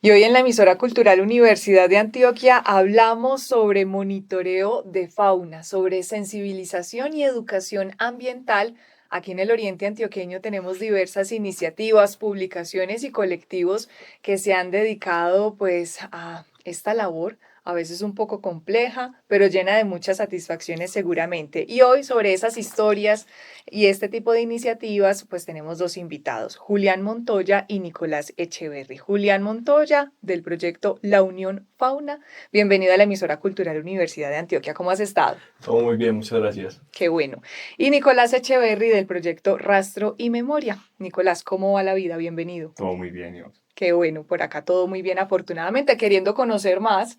Y hoy en la emisora cultural Universidad de Antioquia hablamos sobre monitoreo de fauna, sobre sensibilización y educación ambiental. Aquí en el Oriente Antioqueño tenemos diversas iniciativas, publicaciones y colectivos que se han dedicado pues a esta labor, a veces un poco compleja, pero llena de muchas satisfacciones seguramente. Y hoy sobre esas historias y este tipo de iniciativas, pues tenemos dos invitados, Julián Montoya y Nicolás Echeverry. Julián Montoya, del proyecto La Unión Fauna. Bienvenido a la emisora cultural Universidad de Antioquia. ¿Cómo has estado? Todo muy bien, muchas gracias. Qué bueno. Y Nicolás Echeverry, del proyecto Rastro y Memoria. Nicolás, ¿cómo va la vida? Bienvenido. Todo muy bien, Iván. Qué bueno, por acá todo muy bien, afortunadamente, queriendo conocer más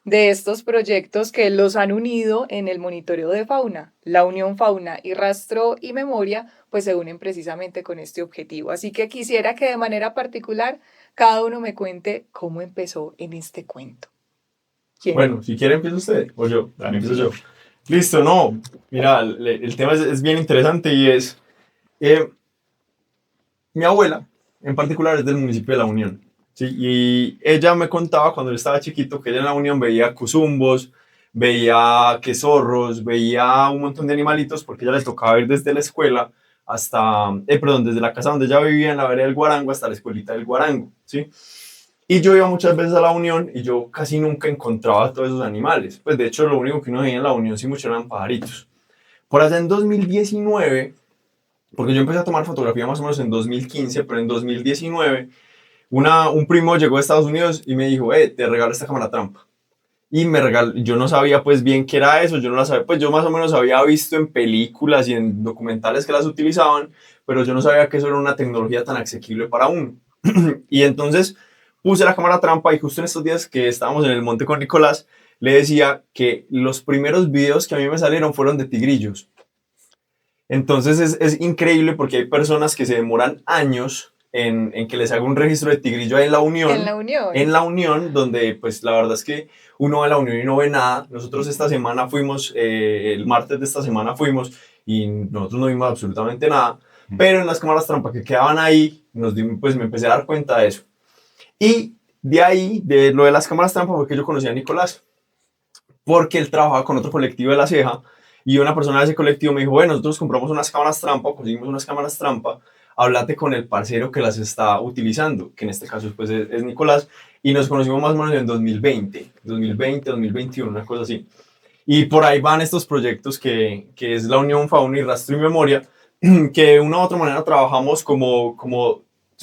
de estos proyectos que los han unido en el monitoreo de fauna. La Unión Fauna y Rastro y Memoria, pues se unen precisamente con este objetivo. Así que quisiera que de manera particular cada uno me cuente cómo empezó en este cuento. ¿Quién? Bueno, si quiere empieza usted o yo. Dale, empiezo yo. Listo, no. Mira, el tema es bien interesante y es, eh, mi abuela en particular es del municipio de La Unión. ¿Sí? Y ella me contaba cuando yo estaba chiquito que ella en La Unión veía cuzumbos, veía que zorros, veía un montón de animalitos porque ella les tocaba ir desde la escuela hasta, perdón, desde la casa donde ella vivía en la vereda del Guarango hasta la escuelita del Guarango, ¿sí? Y yo iba muchas veces a la Unión y yo casi nunca encontraba todos esos animales. Pues de hecho lo único que uno veía en la Unión sí mucho eran pajaritos. Por allá en 2019, porque yo empecé a tomar fotografía más o menos en 2015, pero en 2019 un primo llegó a Estados Unidos y me dijo, te regalo esta cámara trampa. Y me regaló, yo no sabía pues bien qué era eso, yo no la sabía, pues yo más o menos había visto en películas y en documentales que las utilizaban, pero yo no sabía que eso era una tecnología tan asequible para uno. Y entonces puse la cámara trampa y justo en estos días que estábamos en el monte con Nicolás, le decía que los primeros videos que a mí me salieron fueron de tigrillos. Entonces es increíble porque hay personas que se demoran años en que les haga un registro de tigrillo ahí En la en Unión. la Unión, donde pues la verdad es que uno va a la Unión y no ve nada. Nosotros esta semana fuimos, el martes de esta semana fuimos y nosotros no vimos absolutamente nada, pero en las cámaras trampa que quedaban ahí, pues me empecé a dar cuenta de eso. Y de ahí, de lo de las cámaras trampa, fue que yo conocí a Nicolás, porque él trabajaba con otro colectivo de La Ceja y una persona de ese colectivo me dijo, bueno, nosotros compramos unas cámaras trampa, conseguimos unas cámaras trampa, háblate con el parcero que las está utilizando, que en este caso pues, es Nicolás, y nos conocimos más o menos en 2021, una cosa así. Y por ahí van estos proyectos que es la Unión Fauna y Rastro y Memoria, que de una u otra manera trabajamos como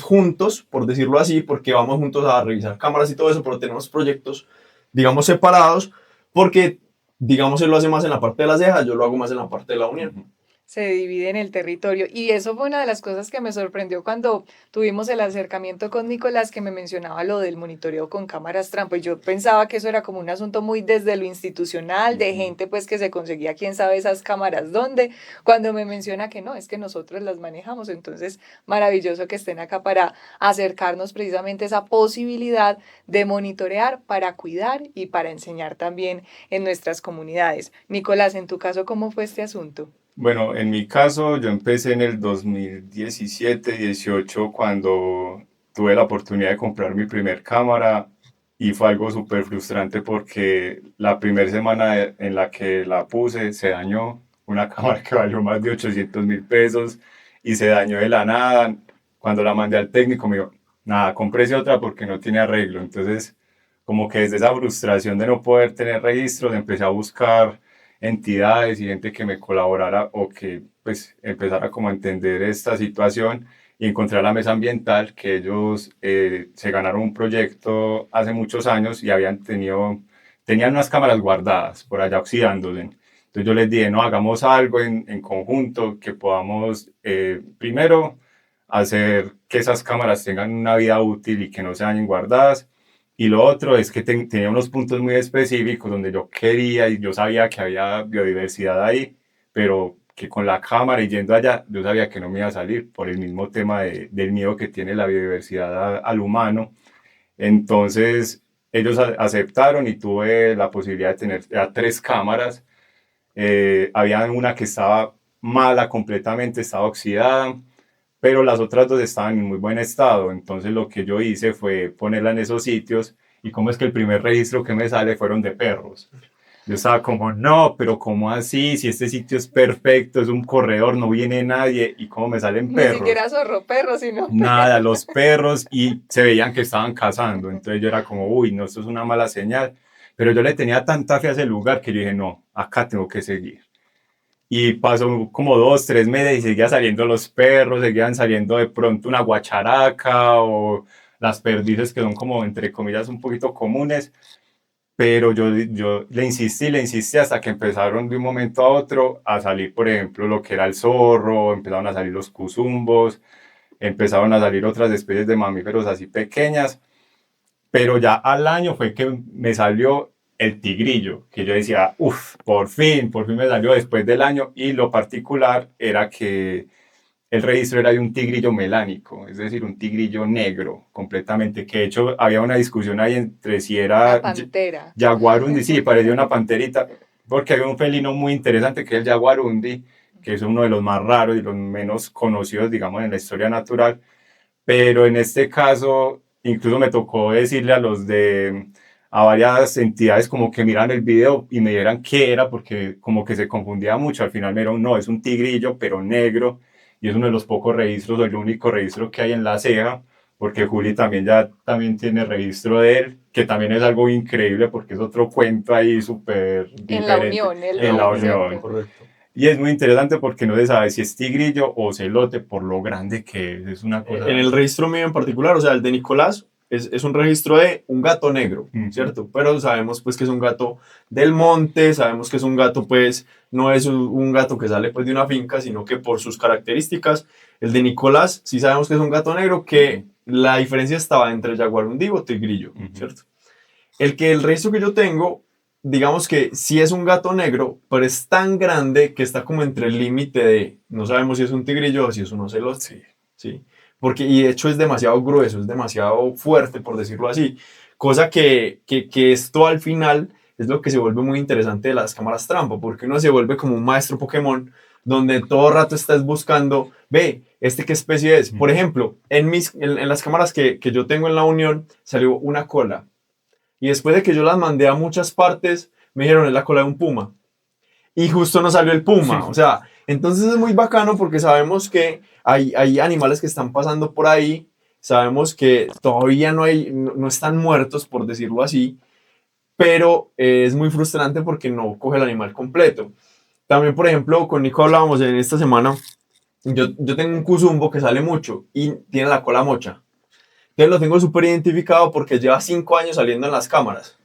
juntos, por decirlo así, porque vamos juntos a revisar cámaras y todo eso, pero tenemos proyectos, digamos, separados, porque, digamos, él lo hace más en la parte de las cejas, yo lo hago más en la parte de la unión. Se divide en el territorio. Y eso fue una de las cosas que me sorprendió cuando tuvimos el acercamiento con Nicolás, que me mencionaba lo del monitoreo con cámaras trampa. Y yo pensaba que eso era como un asunto muy desde lo institucional, de gente pues que se conseguía quién sabe esas cámaras dónde, cuando me menciona que no, es que nosotros las manejamos. Entonces, maravilloso que estén acá para acercarnos precisamente esa posibilidad de monitorear para cuidar y para enseñar también en nuestras comunidades. Nicolás, en tu caso, ¿cómo fue este asunto? Bueno, en mi caso, yo empecé en el 2017-18 cuando tuve la oportunidad de comprar mi primer cámara y fue algo súper frustrante porque la primera semana en la que la puse se dañó una cámara que valió más de 800.000 pesos y se dañó de la nada. Cuando la mandé al técnico me dijo, nada, cómprese otra porque no tiene arreglo. Entonces, como que desde esa frustración de no poder tener registros, empecé a buscar entidades y gente que me colaborara o que pues empezara como a entender esta situación y encontrar la mesa ambiental que ellos se ganaron un proyecto hace muchos años y tenían unas cámaras guardadas por allá oxidándose. Entonces yo les dije, no, hagamos algo en conjunto que podamos primero hacer que esas cámaras tengan una vida útil y que no se dañen guardadas, y lo otro es que tenía unos puntos muy específicos donde yo quería y yo sabía que había biodiversidad ahí, pero que con la cámara y yendo allá, yo sabía que no me iba a salir por el mismo tema del miedo que tiene la biodiversidad al humano. Entonces, ellos aceptaron y tuve la posibilidad de tener ya 3 cámaras. Había una que estaba mala completamente, estaba oxidada. pero las otras dos estaban en muy buen estado. Entonces lo que yo hice fue ponerla en esos sitios y como es que el primer registro que me sale fueron de perros. Yo estaba como, no, pero ¿cómo así? Si este sitio es perfecto, es un corredor, no viene nadie, ¿y cómo me salen Ni perros? siquiera zorro perro, sino Nada, los perros y se veían que estaban cazando. Entonces yo era como, uy, no, esto es una mala señal. Pero yo le tenía tanta fe a ese lugar que yo dije, no, acá tengo que seguir. Y pasó como 2, 3 meses y seguían saliendo los perros, seguían saliendo de pronto una guacharaca o las perdices que son como, entre comillas, un poquito comunes. Pero yo le insistí hasta que empezaron de un momento a otro a salir, por ejemplo, lo que era el zorro, empezaron a salir los cuzumbos, empezaron a salir otras especies de mamíferos así pequeñas, pero ya al año fue que me salió el tigrillo, que yo decía, uff, por fin me salió después del año, y lo particular era que el registro era de un tigrillo melánico, es decir, un tigrillo negro completamente, que de hecho había una discusión ahí entre si una era pantera. jaguarundi, sí, parecía una panterita, porque había un felino muy interesante que es el jaguarundi, que es uno de los más raros y los menos conocidos, digamos, en la historia natural, pero en este caso incluso me tocó decirle a varias entidades como que miran el video y me dieran qué era, porque como que se confundía mucho, al final me dijeron, no, es un tigrillo, pero negro, y es uno de los pocos registros, o el único registro que hay en la ceja, porque Juli también tiene registro de él, que también es algo increíble, porque es otro cuento ahí súper En la diferente unión, el en la lobo, unión. ¿cierto? Correcto. Y es muy interesante porque no se sabe si es tigrillo o celote por lo grande que es una cosa. En el registro mío en particular, o sea, el de Nicolás, es un registro de un gato negro, ¿cierto? Pero sabemos pues que es un gato del monte, sabemos que es un gato pues, no es un gato que sale pues de una finca, sino que por sus características, el de Nicolás sí sabemos que es un gato negro, que la diferencia estaba entre jaguarundi o tigrillo, ¿cierto? El registro que yo tengo, digamos que sí es un gato negro, pero es tan grande que está como entre el límite de, no sabemos si es un tigrillo o si es un ocelote. Sí. ¿Sí? Porque, y de hecho es demasiado grueso, es demasiado fuerte, por decirlo así. Cosa que esto al final es lo que se vuelve muy interesante de las cámaras trampa, porque uno se vuelve como un maestro Pokémon, donde todo rato estás buscando, ve, ¿este qué especie es? Por ejemplo, en las cámaras que yo tengo en la Unión, salió una cola. Y después de que yo las mandé a muchas partes, me dijeron, es la cola de un puma. Y justo no salió el puma. O sea, entonces es muy bacano porque sabemos que hay animales que están pasando por ahí, sabemos que todavía no están muertos, por decirlo así, pero es muy frustrante porque no coge el animal completo. También, por ejemplo, con Nico hablábamos en esta semana, yo tengo un cuzumbo que sale mucho y tiene la cola mocha. Entonces lo tengo súper identificado porque lleva 5 años saliendo en las cámaras.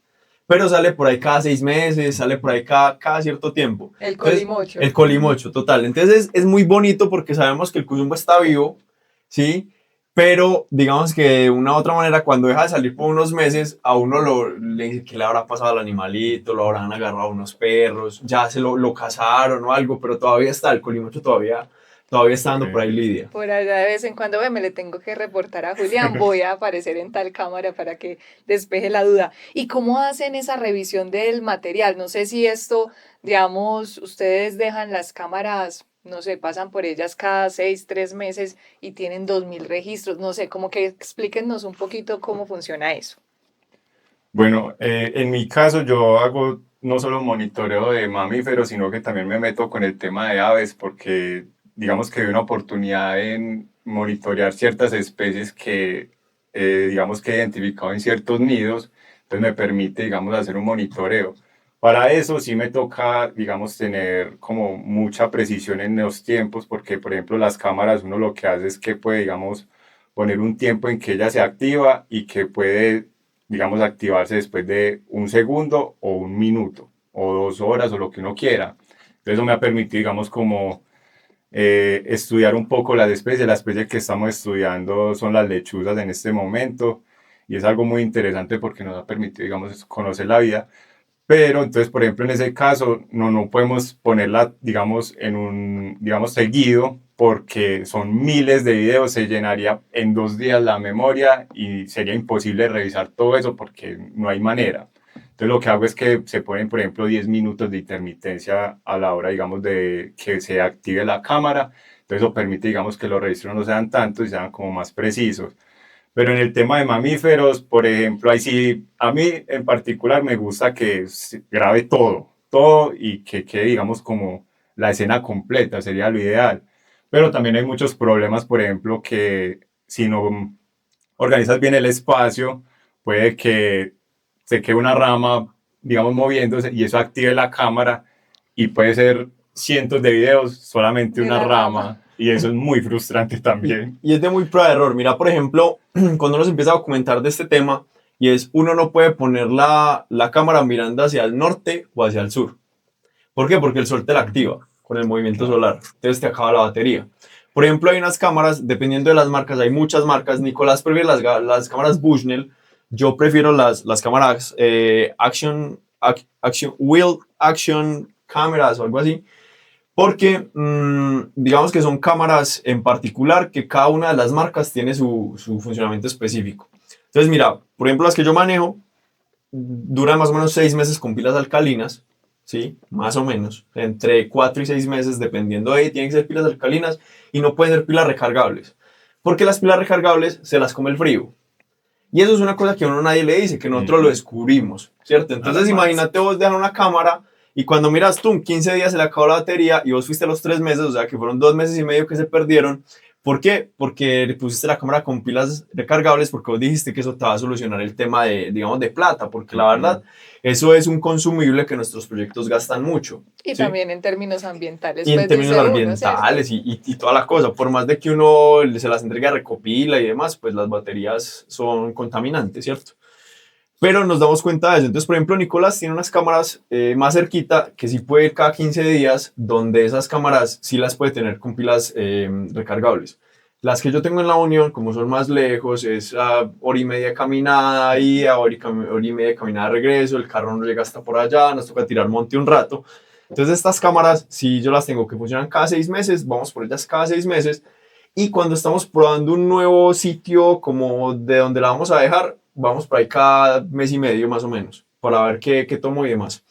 Pero sale por ahí cada 6 meses, sale por ahí cada cierto tiempo. El Entonces, colimocho. el colimocho, total. Entonces es muy bonito porque sabemos que el cuzumbo está vivo, ¿sí? Pero digamos que de una u otra manera, cuando deja de salir por unos meses, a uno le dice que le habrá pasado al animalito, lo habrán agarrado unos perros, ya lo cazaron o algo, pero todavía está, el colimocho todavía está dando por ahí lidia. Por allá de vez en cuando me le tengo que reportar a Julián, voy a aparecer en tal cámara para que despeje la duda. ¿Y cómo hacen esa revisión del material? No sé si esto, digamos, ustedes dejan las cámaras, no sé, pasan por ellas cada 6, 3 meses y tienen 2000 registros, no sé, como que explíquenos un poquito cómo funciona eso. Bueno, en mi caso yo hago no solo monitoreo de mamíferos, sino que también me meto con el tema de aves porque digamos que hay una oportunidad en monitorear ciertas especies que digamos que he identificado en ciertos nidos, entonces me permite digamos hacer un monitoreo. Para eso sí me toca digamos tener como mucha precisión en los tiempos porque por ejemplo las cámaras uno lo que hace es que puede digamos poner un tiempo en que ella se activa y que puede digamos, activarse después de un segundo o un minuto o 2 horas o lo que uno quiera. Entonces eso me ha permitido, digamos, como estudiar un poco las especies. La especie que estamos estudiando son las lechuzas en este momento y es algo muy interesante porque nos ha permitido, digamos, conocer la vida. Pero entonces, por ejemplo, en ese caso, no podemos ponerla, digamos, en un, digamos, seguido, porque son miles de videos, se llenaría en 2 días la memoria y sería imposible revisar todo eso porque no hay manera. Entonces, lo que hago es que se ponen, por ejemplo, 10 minutos de intermitencia a la hora, digamos, de que se active la cámara. Entonces eso permite, digamos, que los registros no sean tantos y sean como más precisos. Pero en el tema de mamíferos, por ejemplo, ahí sí, a mí en particular me gusta que se grabe todo, todo y que quede, digamos, como la escena completa, sería lo ideal. Pero también hay muchos problemas, por ejemplo, que si no organizas bien el espacio, puede que se quede una rama, digamos, moviéndose y eso active la cámara y puede ser cientos de videos, solamente De una la rama. rama y eso es muy frustrante también. Y es de muy prueba de error. Mira, por ejemplo, cuando uno se empieza a documentar de este tema, y es uno no puede poner la cámara mirando hacia el norte o hacia el sur. ¿Por qué? Porque el sol te la activa con el movimiento Claro. solar. Entonces te acaba la batería. Por ejemplo, hay unas cámaras, dependiendo de las marcas, hay muchas marcas. Nicolás prefiere las cámaras Bushnell. Yo prefiero las cámaras Wheel Action Cameras o algo así. Porque digamos que son cámaras en particular que cada una de las marcas tiene su funcionamiento específico. Entonces, mira, por ejemplo, las que yo manejo duran más o menos 6 meses con pilas alcalinas, ¿sí? Más o menos, entre 4 y 6 meses, dependiendo de, tienen que ser pilas alcalinas y no pueden ser pilas recargables, porque las pilas recargables se las come el frío. Y eso es una cosa que a uno nadie le dice, que nosotros lo descubrimos, ¿cierto? Entonces imagínate vos dejar una cámara y cuando miras tú, 15 días se le acabó la batería y vos fuiste a los 3 meses, o sea que fueron 2 meses y medio que se perdieron. ¿Por qué? Porque le pusiste la cámara con pilas recargables porque vos dijiste que eso te va a solucionar el tema de, digamos, de plata, porque la verdad, eso es un consumible que nuestros proyectos gastan mucho. Y ¿sí? también en términos ambientales, Y en pues términos dice uno, ambientales ¿cierto? y toda la cosa, por más de que uno se las entregue a recopila y demás, pues las baterías son contaminantes, ¿cierto? Pero nos damos cuenta de eso. Entonces, por ejemplo, Nicolás tiene unas cámaras más cerquita que sí puede ir cada 15 días, donde esas cámaras sí las puede tener con pilas recargables. Las que yo tengo en la Unión, como son más lejos, es a hora y media caminada y a hora y media caminada de regreso, el carro no llega hasta por allá, nos toca tirar monte un rato. Entonces, estas cámaras, si yo las tengo que funcionan cada 6 meses, vamos por ellas cada 6 meses. Y cuando estamos probando un nuevo sitio como de donde la vamos a dejar, vamos por ahí cada mes y medio más o menos, para ver qué tomo y demás.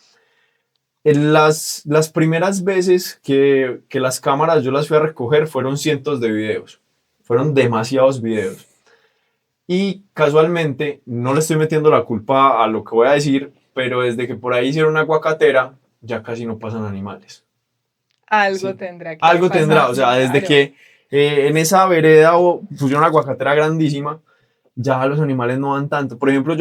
En las primeras veces que las cámaras yo las fui a recoger fueron cientos de videos, fueron demasiados videos. Y casualmente, no le estoy metiendo la culpa a lo que voy a decir, pero desde que por ahí hicieron una aguacatera, ya casi no pasan animales. Algo Sí. tendrá que Algo tendrá, pasar, o sea, desde claro. que en esa vereda pusieron una aguacatera grandísima, ya los animales no van tanto. Por ejemplo,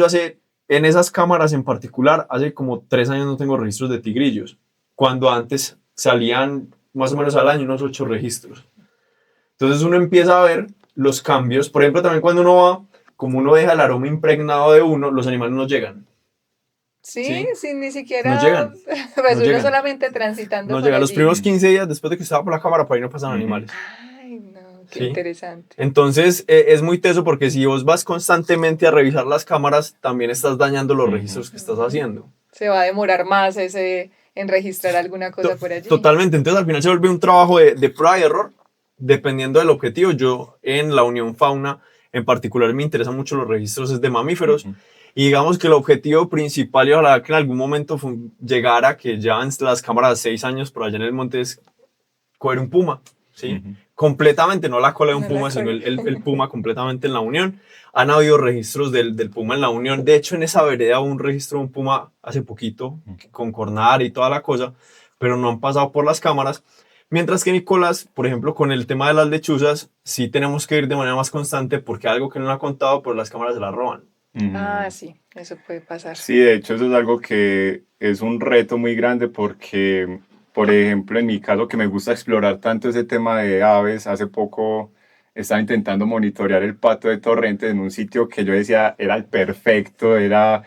en esas cámaras en particular, hace como 3 años no tengo registros de tigrillos, cuando antes salían más o menos al año unos 8 registros. Entonces uno empieza a ver los cambios. Por ejemplo, también cuando uno va, como uno deja el aroma impregnado de uno, los animales no llegan. Sí, ¿Sí? sin ni No siquiera, llegan. pues No uno llegan. solamente transitando No por llegan. Los allí. primeros 15 días después de que estaba por la cámara, por ahí no pasan animales. Ay, no, qué ¿Sí? interesante. Entonces es muy teso porque si vos vas constantemente a revisar las cámaras, también estás dañando los registros que estás haciendo. Se va a demorar más ese en registrar alguna cosa por allí. Totalmente. Entonces al final se vuelve un trabajo de prueba y error, dependiendo del objetivo. Yo en la Unión Fauna en particular me interesan mucho los registros de mamíferos. Y digamos que el objetivo principal y ojalá que en algún momento llegara, que llevan las cámaras 6 años por allá en el monte, es coger un puma, ¿sí? Completamente, no la cola de un No la puma, sino cola. el puma completamente en la Unión. Han habido registros del puma en la Unión. De hecho, en esa vereda hubo un registro de un puma hace poquito, con cornar y toda la cosa, pero no han pasado por las cámaras. Mientras que Nicolás, por ejemplo, con el tema de las lechuzas, sí tenemos que ir de manera más constante porque algo que no ha contado, pues las cámaras se las roban. Ah, sí, eso puede pasar. Sí, de hecho eso es algo que es un reto muy grande porque, por ejemplo, en mi caso que me gusta explorar tanto ese tema de aves, hace poco estaba intentando monitorear el pato de Torrente en un sitio que yo decía era el perfecto, era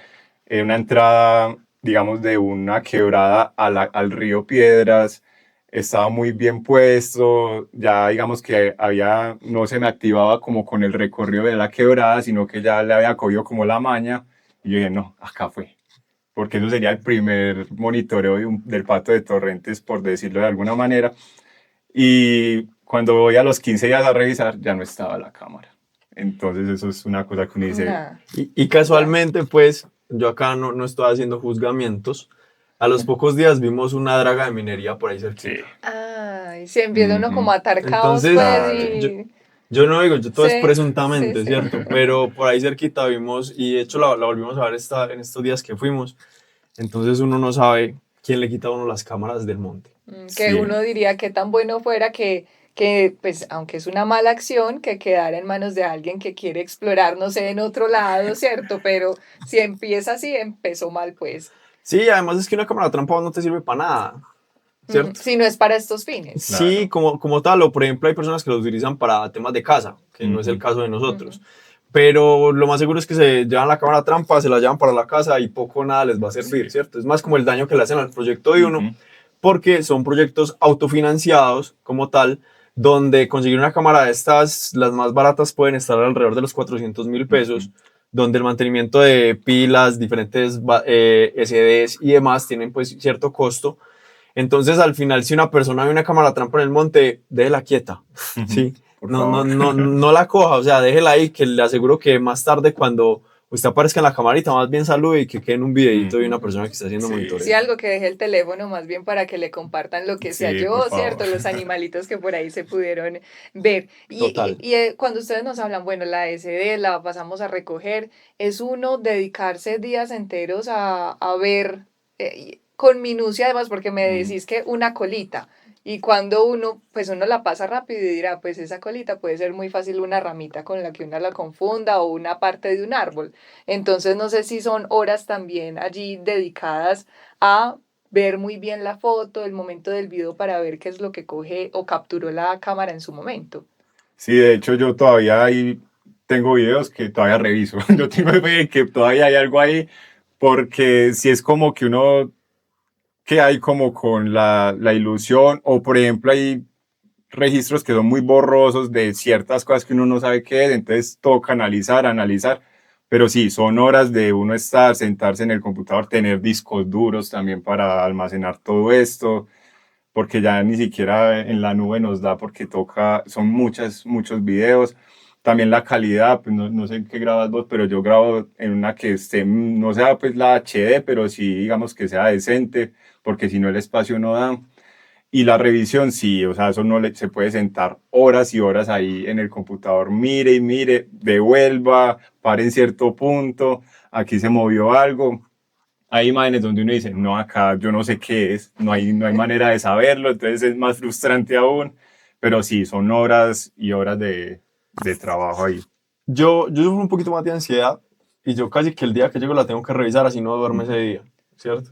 una entrada, digamos, de una quebrada al río Piedras, estaba muy bien puesto, ya digamos que no se me activaba como con el recorrido de la quebrada, sino que ya le había cogido como la maña. Y yo dije, no, acá fue. Porque eso sería el primer monitoreo del pato de Torrentes, por decirlo de alguna manera. Y cuando voy a los 15 días a revisar, ya no estaba la cámara. Entonces eso es una cosa que uno dice. Nah. Y casualmente, pues, yo acá no estoy haciendo juzgamientos, a los pocos días vimos una draga de minería por ahí cerquita. Sí. Ay, se empieza uno como Ujú. a atar caos, Entonces, pues, Claro. y... yo no digo, yo todo es Sí, sí, presuntamente, sí. ¿cierto? Pero por ahí cerquita vimos, y de hecho la volvimos a ver en estos días que fuimos. Entonces uno no sabe quién le quita a uno las cámaras del monte. Que Sí. uno diría que tan bueno fuera pues, aunque es una mala acción, que quedara en manos de alguien que quiere explorar, no sé, en otro lado, ¿cierto? Pero si empieza así, empezó mal, pues. Sí, además es que una cámara trampa no te sirve para nada, ¿cierto? Si no es para estos fines. Sí, Claro. como tal, o por ejemplo hay personas que lo utilizan para temas de casa, que no es el Ujú. caso de Ujú. nosotros. Pero lo más seguro es que se llevan la cámara trampa, se la llevan para la casa y poco o nada les va a servir, ¿cierto? Es más como el daño que le hacen al proyecto de uno, Ujú. porque son proyectos autofinanciados como tal, donde conseguir una cámara de estas, las más baratas pueden estar alrededor de los 400.000 pesos, Ujú. donde el mantenimiento de pilas, diferentes SDs y demás tienen pues cierto costo. Entonces, al final, si una persona ve una cámara trampa en el monte, déjela quieta, Ujú. ¿sí? Por No, no, favor. no, no la coja, o sea, déjela ahí, que le aseguro que más tarde cuando usted aparezca en la camarita, más bien salude y que quede en un videito de una Ujú. persona que está haciendo Sí. Sí, monitoreo. algo que deje el teléfono más bien para que le compartan lo que se Sí, por halló, ¿cierto? favor. Los animalitos que por ahí se pudieron ver. Total. Cuando ustedes nos hablan, bueno, la SD la pasamos a recoger, es uno dedicarse días enteros a ver con minucia además, porque me Mm. decís que una colita. Y cuando uno, pues uno la pasa rápido y dirá, pues esa colita puede ser muy fácil una ramita con la que uno la confunda o una parte de un árbol. Entonces no sé si son horas también allí dedicadas a ver muy bien la foto, el momento del video para ver qué es lo que coge o capturó la cámara en su momento. Sí, de hecho yo todavía ahí tengo videos que todavía reviso. Yo tengo fe de que todavía hay algo ahí, porque si es como que uno que hay como con la ilusión, o por ejemplo hay registros que son muy borrosos de ciertas cosas que uno no sabe qué es, entonces toca analizar, pero sí, son horas de uno estar, sentarse en el computador, tener discos duros también para almacenar todo esto, porque ya ni siquiera en la nube nos da porque toca, son muchos videos. También la calidad, pues no sé en qué grabas vos, pero yo grabo en una que esté, no sea pues la HD, pero sí digamos que sea decente, porque si no el espacio no da. Y la revisión, sí, o sea, eso no se puede sentar horas y horas ahí en el computador, mire y mire, devuelva, pare en cierto punto, aquí se movió algo. Hay imágenes donde uno dice, no, acá yo no sé qué es, no hay manera de saberlo, entonces es más frustrante aún, pero sí, son horas y horas de trabajo ahí. Yo sufro un poquito más de ansiedad y yo casi que el día que llego la tengo que revisar, así no duerme ese Ujú. día, ¿cierto?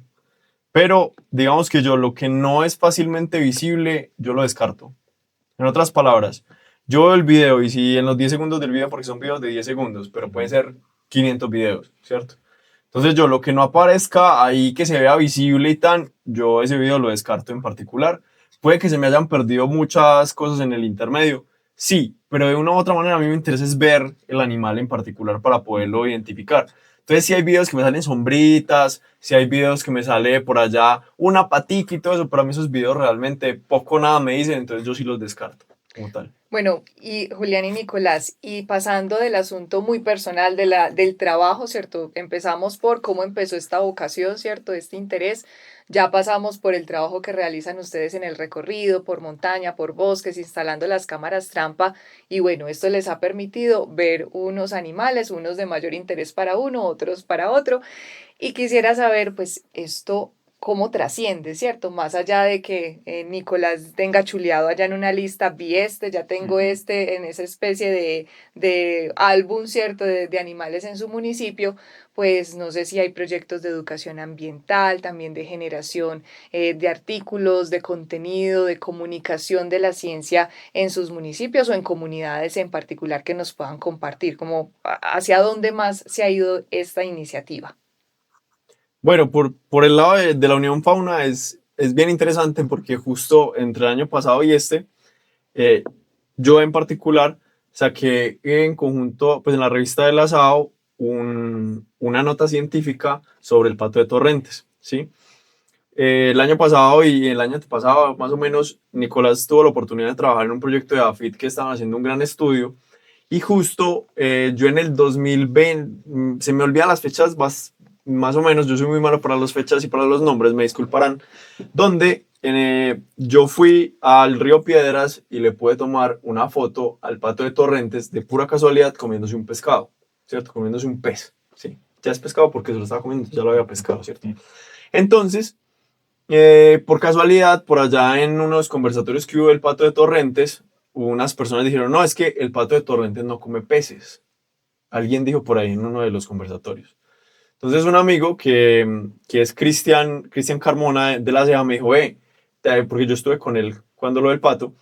Pero digamos que yo lo que no es fácilmente visible, yo lo descarto. En otras palabras, yo veo el video y si en los 10 segundos del video, porque son videos de 10 segundos, pero pueden Ujú. ser 500 videos, ¿cierto? Entonces yo lo que no aparezca ahí que se vea visible y tan, yo ese video lo descarto en particular. Puede que se me hayan perdido muchas cosas en el intermedio, sí, pero de una u otra manera a mí me interesa es ver el animal en particular para poderlo Ujú. identificar. Entonces si hay videos que me salen sombritas, si hay videos que me sale por allá una patica y todo eso, para mí esos videos realmente poco o nada me dicen, entonces yo sí los descarto como tal. Bueno, y Julián y Nicolás, y pasando del asunto muy personal del trabajo, ¿cierto? Empezamos por cómo empezó esta vocación, ¿cierto? Este interés. Ya pasamos por el trabajo que realizan ustedes en el recorrido, por montaña, por bosques, instalando las cámaras trampa. Y bueno, esto les ha permitido ver unos animales, unos de mayor interés para uno, otros para otro. Y quisiera saber, pues, esto cómo trasciende, ¿cierto? Más allá de que Nicolás tenga chuleado allá en una lista, vi este, ya tengo Ujú. este, en esa especie de álbum, ¿cierto? De animales en su municipio, pues no sé si hay proyectos de educación ambiental, también de generación de artículos, de contenido, de comunicación de la ciencia en sus municipios o en comunidades en particular que nos puedan compartir, como hacia dónde más se ha ido esta iniciativa. Bueno, por el lado de la Unión Fauna es bien interesante porque justo entre el año pasado y este, eh, yo en particular saqué en conjunto, pues en la revista de la SAO, una nota científica sobre el pato de Torrentes, ¿sí? El año pasado y el año pasado, más o menos, Nicolás tuvo la oportunidad de trabajar en un proyecto de AFIT que estaban haciendo un gran estudio y justo yo en el 2020, se me olvidan las fechas más o menos, yo soy muy malo para las fechas y para los nombres, me disculparán, donde yo fui al río Piedras y le pude tomar una foto al Pato de Torrentes de pura casualidad comiéndose un pescado, ¿cierto? Comiéndose un pez, ¿sí? Ya es pescado porque se lo estaba comiendo, ya lo había pescado, ¿cierto? Entonces, por casualidad, por allá en unos conversatorios que hubo del Pato de Torrentes, unas personas dijeron, no, es que el Pato de Torrentes no come peces. Alguien dijo por ahí en uno de los conversatorios. Entonces un amigo que es Cristian Carmona de la CEA me dijo, porque yo estuve con él cuando lo del pato,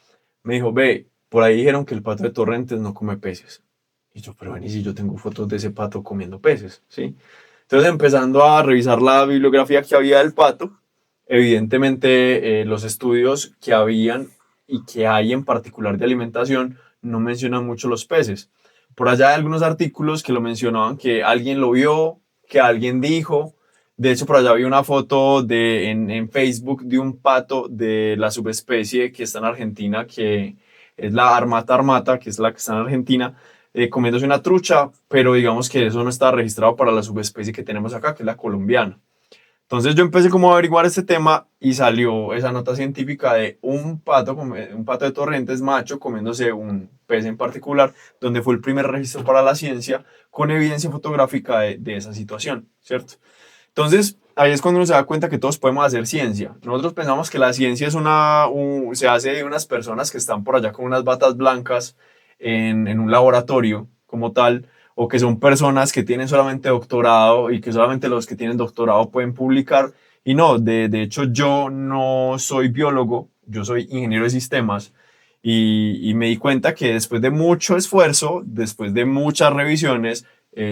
me dijo, ve, por ahí dijeron que el pato de Torrentes no come peces. Y yo, pero ven, y si yo tengo fotos de ese pato comiendo peces, ¿sí? Entonces empezando a revisar la bibliografía que había del pato, evidentemente los estudios que habían y que hay en particular de alimentación no mencionan mucho los peces. Por allá hay algunos artículos que lo mencionaban, que alguien lo vio, que alguien dijo. De hecho, por allá vi una foto en Facebook de un pato de la subespecie que está en Argentina, que es la Armata armata, que es la que está en Argentina, comiéndose una trucha, pero digamos que eso no está registrado para la subespecie que tenemos acá, que es la colombiana. Entonces yo empecé como a averiguar este tema y salió esa nota científica de un pato de Torrentes macho comiéndose un pez en particular, donde fue el primer registro para la ciencia con evidencia fotográfica de esa situación, ¿cierto? Entonces ahí es cuando uno se da cuenta que todos podemos hacer ciencia. Nosotros pensamos que la ciencia es se hace de unas personas que están por allá con unas batas blancas en un laboratorio como tal, o que son personas que tienen solamente doctorado y que solamente los que tienen doctorado pueden publicar. Y no, de hecho yo no soy biólogo, yo soy ingeniero de sistemas y me di cuenta que después de mucho esfuerzo, después de muchas revisiones,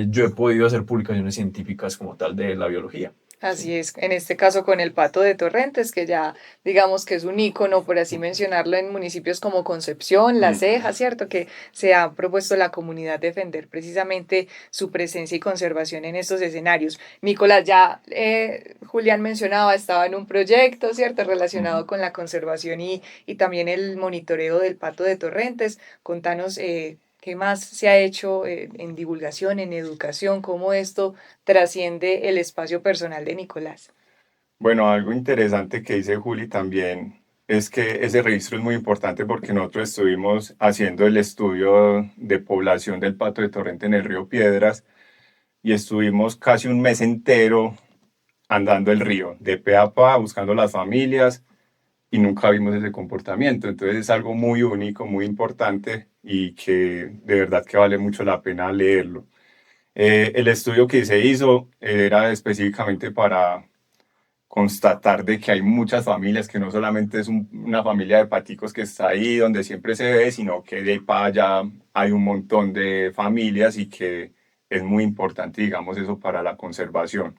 yo he podido hacer publicaciones científicas como tal de la biología. Así Sí. es, en este caso con el Pato de Torrentes, que ya digamos que es un ícono, por así mencionarlo, en municipios como Concepción, La Ceja, ¿cierto? Que se ha propuesto la comunidad defender precisamente su presencia y conservación en estos escenarios. Nicolás, ya Julián mencionaba, estaba en un proyecto, ¿cierto? Relacionado con la conservación y también el monitoreo del Pato de Torrentes. Contanos qué más se ha hecho en divulgación, en educación, cómo esto trasciende el espacio personal de Nicolás. Bueno, algo interesante que dice Juli también es que ese registro es muy importante porque nosotros estuvimos haciendo el estudio de población del pato de Torrente en el río Piedras y estuvimos casi un mes entero andando el río, de pe a pa, buscando las familias y nunca vimos ese comportamiento. Entonces es algo muy único, muy importante y que de verdad que vale mucho la pena leerlo. El estudio que se hizo era específicamente para constatar de que hay muchas familias, que no solamente es una familia de paticos que está ahí donde siempre se ve, sino que de ahí para allá hay un montón de familias y que es muy importante, digamos, eso para la conservación.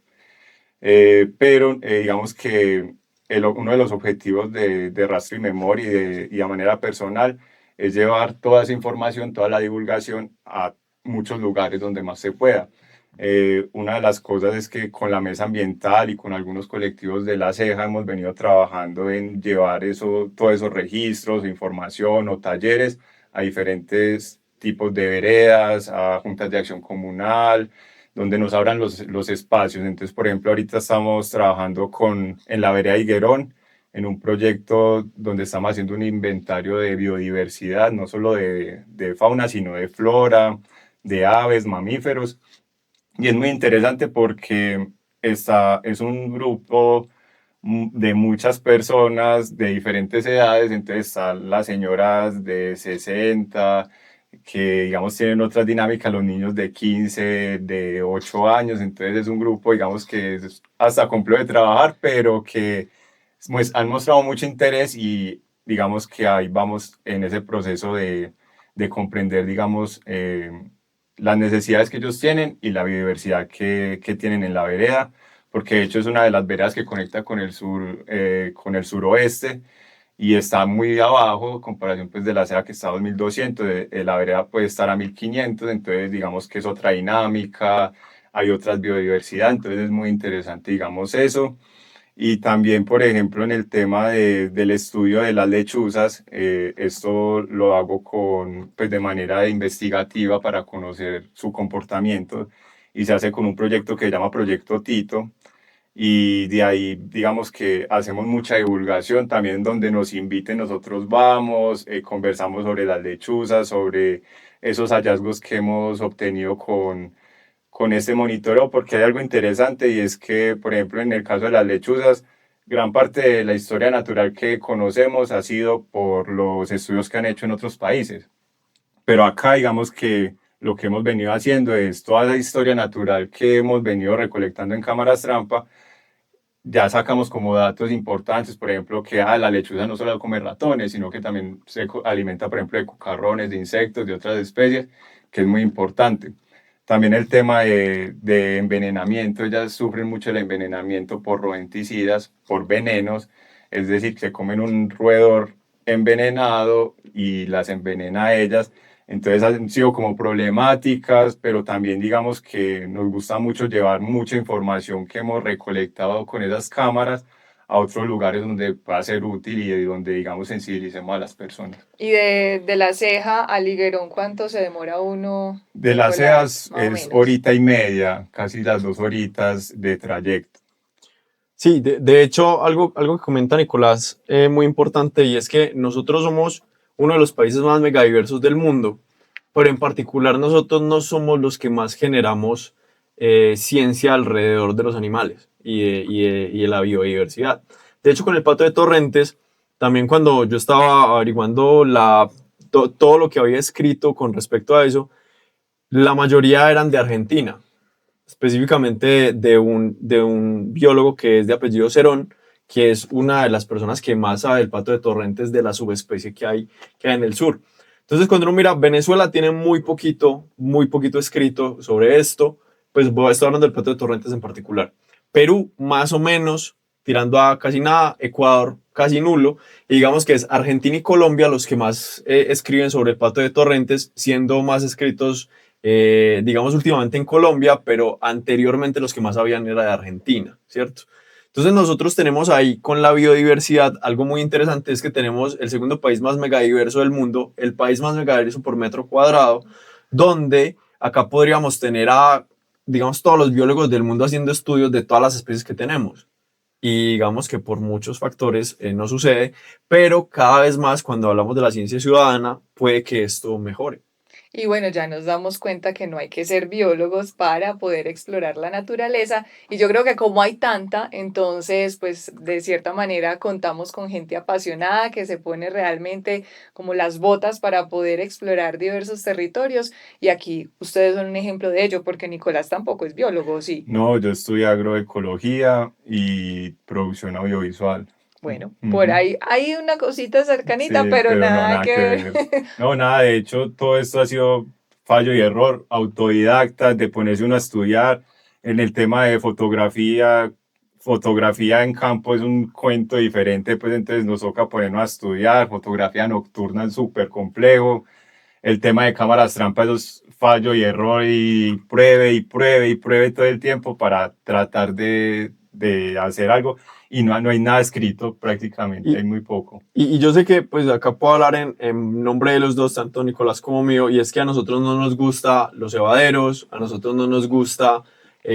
Pero digamos que uno de los objetivos de Rastro y Memoria y a manera personal es llevar toda esa información, toda la divulgación a muchos lugares donde más se pueda. Una de las cosas es que con la mesa ambiental y con algunos colectivos de La Ceja hemos venido trabajando en llevar todos esos registros, información o talleres a diferentes tipos de veredas, a juntas de acción comunal, donde nos abran los espacios. Entonces, por ejemplo, ahorita estamos trabajando en la vereda Higuerón, en un proyecto donde estamos haciendo un inventario de biodiversidad, no solo de fauna, sino de flora, de aves, mamíferos. Y es muy interesante porque es un grupo de muchas personas de diferentes edades, entonces están las señoras de 60 que digamos tienen otras dinámicas, los niños de 15 de 8 años, entonces es un grupo digamos que es hasta complejo de trabajar, pero que pues, han mostrado mucho interés y digamos que ahí vamos en ese proceso de comprender digamos las necesidades que ellos tienen y la biodiversidad que tienen en la vereda, porque de hecho es una de las veredas que conecta con el suroeste y está muy abajo, en comparación pues de la acera que está a 2200, la vereda puede estar a 1500, entonces digamos que es otra dinámica, hay otras biodiversidad, entonces es muy interesante digamos eso. Y también, por ejemplo, en el tema del estudio de las lechuzas, esto lo hago pues, de manera investigativa para conocer su comportamiento. y se hace con un proyecto que se llama Proyecto Tito. Y de ahí, digamos que hacemos mucha divulgación también donde nos inviten, nosotros vamos, conversamos sobre las lechuzas, sobre esos hallazgos que hemos obtenido con este monitoreo, porque hay algo interesante y es que, por ejemplo, en el caso de las lechuzas, gran parte de la historia natural que conocemos ha sido por los estudios que han hecho en otros países. Pero acá, digamos que lo que hemos venido haciendo es toda la historia natural que hemos venido recolectando en cámaras trampa, ya sacamos como datos importantes, por ejemplo, que la lechuza no solo come ratones, sino que también se alimenta, por ejemplo, de cucarrones, de insectos, de otras especies, que es muy importante. También el tema de envenenamiento, ellas sufren mucho el envenenamiento por rodenticidas, por venenos, es decir, que se comen un roedor envenenado y las envenena a ellas. Entonces han sido como problemáticas, pero también digamos que nos gusta mucho llevar mucha información que hemos recolectado con esas cámaras a otros lugares donde pueda ser útil y donde, digamos, sensibilicemos a las personas. Y de la ceja al higuerón, ¿cuánto se demora uno, De las Nicolás? cejas Más o es menos. horita y media, casi las 2 horitas de trayecto. Sí, de hecho, algo que comenta Nicolás muy importante y es que nosotros somos uno de los países más megadiversos del mundo, pero en particular nosotros no somos los que más generamos ciencia alrededor de los animales y de la biodiversidad. De hecho, con el pato de Torrentes, también cuando yo estaba averiguando todo lo que había escrito con respecto a eso, la mayoría eran de Argentina, específicamente de un biólogo que es de apellido Cerón, que es una de las personas que más sabe del pato de Torrentes de la subespecie que hay en el sur. Entonces, cuando uno mira, Venezuela tiene muy poquito escrito sobre esto, pues voy a estar hablando del pato de Torrentes en particular. Perú, más o menos, tirando a casi nada, Ecuador, casi nulo, y digamos que es Argentina y Colombia los que más escriben sobre el pato de Torrentes, siendo más escritos digamos últimamente en Colombia, pero anteriormente los que más habían era de Argentina, ¿cierto? Entonces nosotros tenemos ahí con la biodiversidad algo muy interesante, es que tenemos el segundo país más megadiverso del mundo, el país más megadiverso por metro cuadrado, donde acá podríamos tener a, digamos, todos los biólogos del mundo haciendo estudios de todas las especies que tenemos. Y digamos que por muchos factores no sucede, pero cada vez más cuando hablamos de la ciencia ciudadana puede que esto mejore. Y bueno, ya nos damos cuenta que no hay que ser biólogos para poder explorar la naturaleza. Y yo creo que como hay tanta, entonces, pues de cierta manera contamos con gente apasionada que se pone realmente como las botas para poder explorar diversos territorios. Y aquí ustedes son un ejemplo de ello, porque Nicolás tampoco es biólogo, ¿sí? No, yo estudié agroecología y producción audiovisual. Bueno, por Ujú. ahí hay una cosita cercanita, Sí, pero pero no, nada nada que que ver. ver. No, nada, de hecho, todo esto ha sido fallo y error, autodidacta, de ponerse uno a estudiar. En el tema de fotografía, fotografía en campo es un cuento diferente, pues entonces nos toca ponernos a estudiar. Fotografía nocturna es súper complejo. El tema de cámaras trampa, eso es fallo y error y pruebe y pruebe y pruebe todo el tiempo para tratar de hacer algo. Y no hay nada escrito prácticamente, Y, hay muy poco. y yo sé que pues acá puedo hablar en nombre de los dos, tanto Nicolás como mío, y es que a nosotros no nos gusta los cebaderos, a nosotros no nos gusta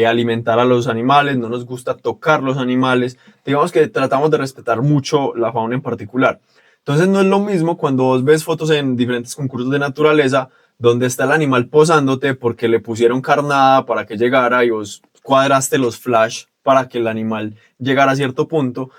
alimentar a los animales, no nos gusta tocar los animales, digamos que tratamos de respetar mucho la fauna en particular. Entonces no es lo mismo cuando vos ves fotos en diferentes concursos de naturaleza donde está el animal posándote porque le pusieron carnada para que llegara y vos cuadraste los flash para que el animal llegara a cierto punto.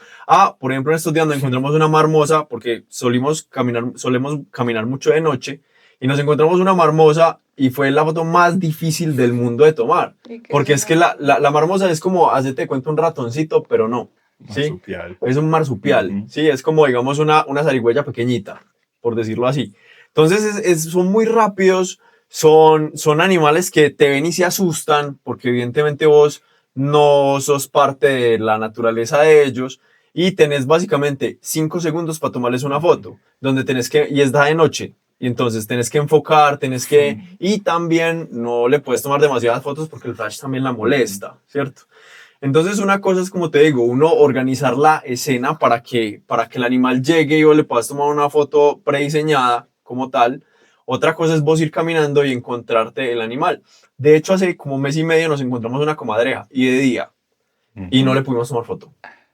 Por ejemplo, en estos días nos encontramos una marmosa, porque solemos caminar mucho de noche, y nos encontramos una marmosa y fue la foto más difícil del mundo de tomar, ¿Y qué es porque es que una? la marmosa es como, hacete cuenta un ratoncito, pero no, ¿sí? Marsupial. Es un marsupial, Ujú. ¿sí? Es como, digamos, una zarigüeya pequeñita, por decirlo así. Entonces, son muy rápidos, son animales que te ven y se asustan, porque evidentemente vos no sos parte de la naturaleza de ellos, y tenés básicamente 5 segundos para tomarles una foto, donde y es de noche, y entonces tenés que enfocar, y también no le puedes tomar demasiadas fotos porque el flash también la molesta, ¿cierto? Entonces una cosa es, como te digo, uno organizar la escena para que el animal llegue y vos le puedas tomar una foto prediseñada como tal. Otra cosa es vos ir caminando y encontrarte el animal. De hecho, hace como un mes y medio nos encontramos una comadreja y de día y no le pudimos tomar foto.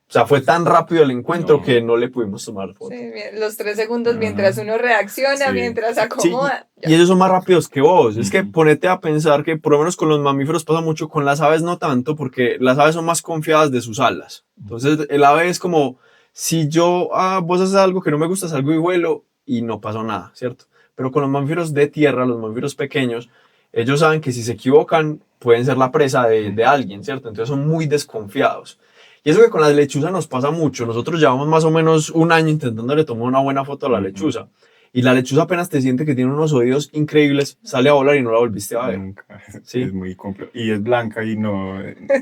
O sea, fue tan rápido el encuentro que no le pudimos tomar foto. Sí, los 3 segundos mientras uno reacciona, mientras acomoda. Sí, y ellos son más rápidos que vos. Es que ponete a pensar que por lo menos con los mamíferos pasa mucho, con las aves no tanto, porque las aves son más confiadas de sus alas. Entonces el ave es como, si yo, vos haces algo que no me gusta, salgo y vuelo y no pasó nada, ¿cierto? Pero con los mamíferos de tierra, los mamíferos pequeños, ellos saben que si se equivocan pueden ser la presa de alguien, ¿cierto? Entonces son muy desconfiados. Y eso que con la lechuza nos pasa mucho. Nosotros llevamos más o menos un año intentándole tomar una buena foto a la lechuza. Y la lechuza apenas te siente que tiene unos oídos increíbles, sale a volar y no la volviste a ver. Nunca. ¿Sí? Es muy complejo. Y es blanca y no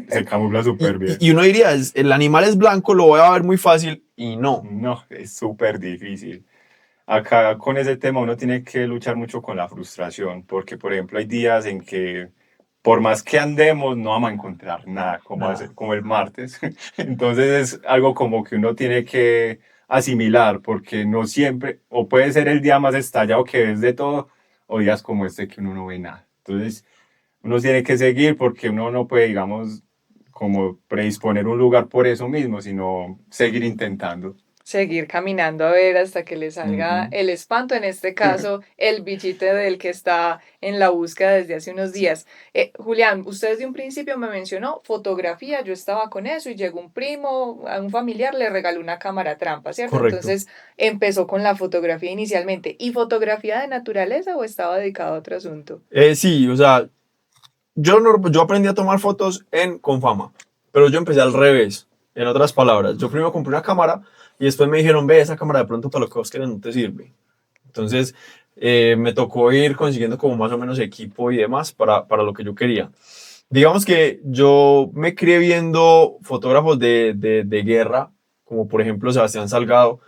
se camufla súper bien. Y uno diría, el animal es blanco, lo voy a ver muy fácil. Y no. No, es súper difícil. Acá con ese tema uno tiene que luchar mucho con la frustración, porque por ejemplo hay días en que por más que andemos no vamos a encontrar nada, como el martes. Entonces es algo como que uno tiene que asimilar, porque no siempre, o puede ser el día más estallado que ves de todo, o días como este que uno no ve nada. Entonces uno tiene que seguir porque uno no puede, digamos, como predisponer un lugar por eso mismo, sino seguir intentando. Seguir caminando a ver hasta que le salga el espanto, en este caso el bichito del que está en la búsqueda desde hace unos días. Julián, usted desde un principio me mencionó fotografía, yo estaba con eso y llegó un primo, a un familiar le regaló una cámara trampa, ¿cierto? Correcto. Entonces empezó con la fotografía inicialmente. ¿Y fotografía de naturaleza o estaba dedicado a otro asunto? Sí, o sea, yo aprendí a tomar fotos en Confama, pero yo empecé al revés. En otras palabras, yo primero compré una cámara y después me dijeron, ve, esa cámara de pronto para lo que vos querés no te sirve. Entonces me tocó ir consiguiendo como más o menos equipo y demás para lo que yo quería. Digamos que yo me crié viendo fotógrafos de guerra, como por ejemplo Sebastián Salgado,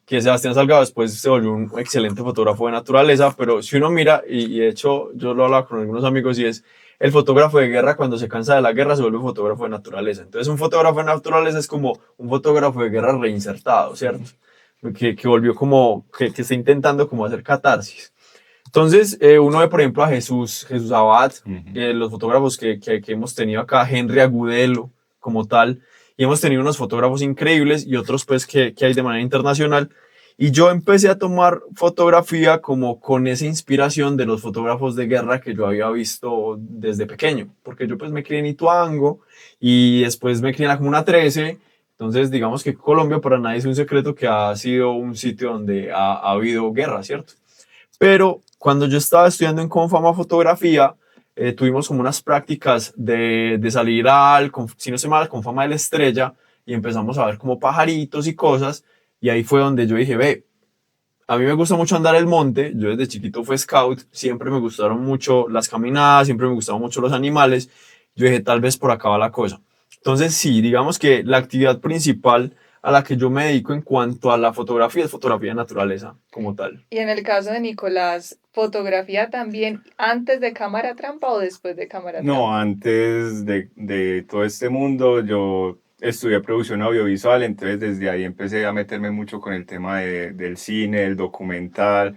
que Sebastián Salgado después se volvió un excelente fotógrafo de naturaleza, pero si uno mira, y de hecho yo lo hablaba con algunos amigos, y es el fotógrafo de guerra cuando se cansa de la guerra se vuelve un fotógrafo de naturaleza. Entonces un fotógrafo de naturaleza es como un fotógrafo de guerra reinsertado, ¿cierto? Que volvió como, que está intentando como hacer catarsis. Entonces uno ve por ejemplo a Jesús Abad, los fotógrafos que hemos tenido acá, Henry Agudelo como tal, y hemos tenido unos fotógrafos increíbles y otros pues que hay de manera internacional. Y yo empecé a tomar fotografía como con esa inspiración de los fotógrafos de guerra que yo había visto desde pequeño, porque yo pues me crié en Ituango y después me crié en la Comuna 13, entonces digamos que Colombia para nadie es un secreto que ha sido un sitio donde ha habido guerra, ¿cierto? Pero cuando yo estaba estudiando en Confama Fotografía, tuvimos como unas prácticas de salir si no se llama, al Confama de la Estrella y empezamos a ver como pajaritos y cosas. Y ahí fue donde yo dije, ve, a mí me gusta mucho andar el monte, yo desde chiquito fui scout, siempre me gustaron mucho las caminadas, siempre me gustaban mucho los animales, yo dije, tal vez por acá va la cosa. Entonces sí, digamos que la actividad principal a la que yo me dedico en cuanto a la fotografía es fotografía de naturaleza como tal. Y en el caso de Nicolás, ¿fotografía también antes de cámara trampa o después de cámara trampa? No, antes de todo este mundo yo estudié producción audiovisual, entonces desde ahí empecé a meterme mucho con el tema del cine, del documental.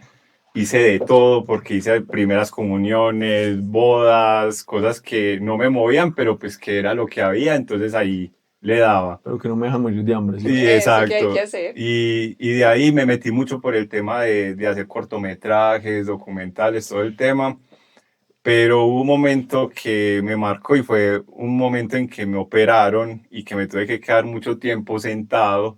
Hice de todo porque hice primeras comuniones, bodas, cosas que no me movían, pero pues que era lo que había, entonces ahí le daba. Pero que no me dejan morir de hambre. ¿Sí? Sí, Eso exacto. que hay que hacer. Y de ahí me metí mucho por el tema de hacer cortometrajes, documentales, todo el tema. Pero hubo un momento que me marcó y fue un momento en que me operaron y que me tuve que quedar mucho tiempo sentado.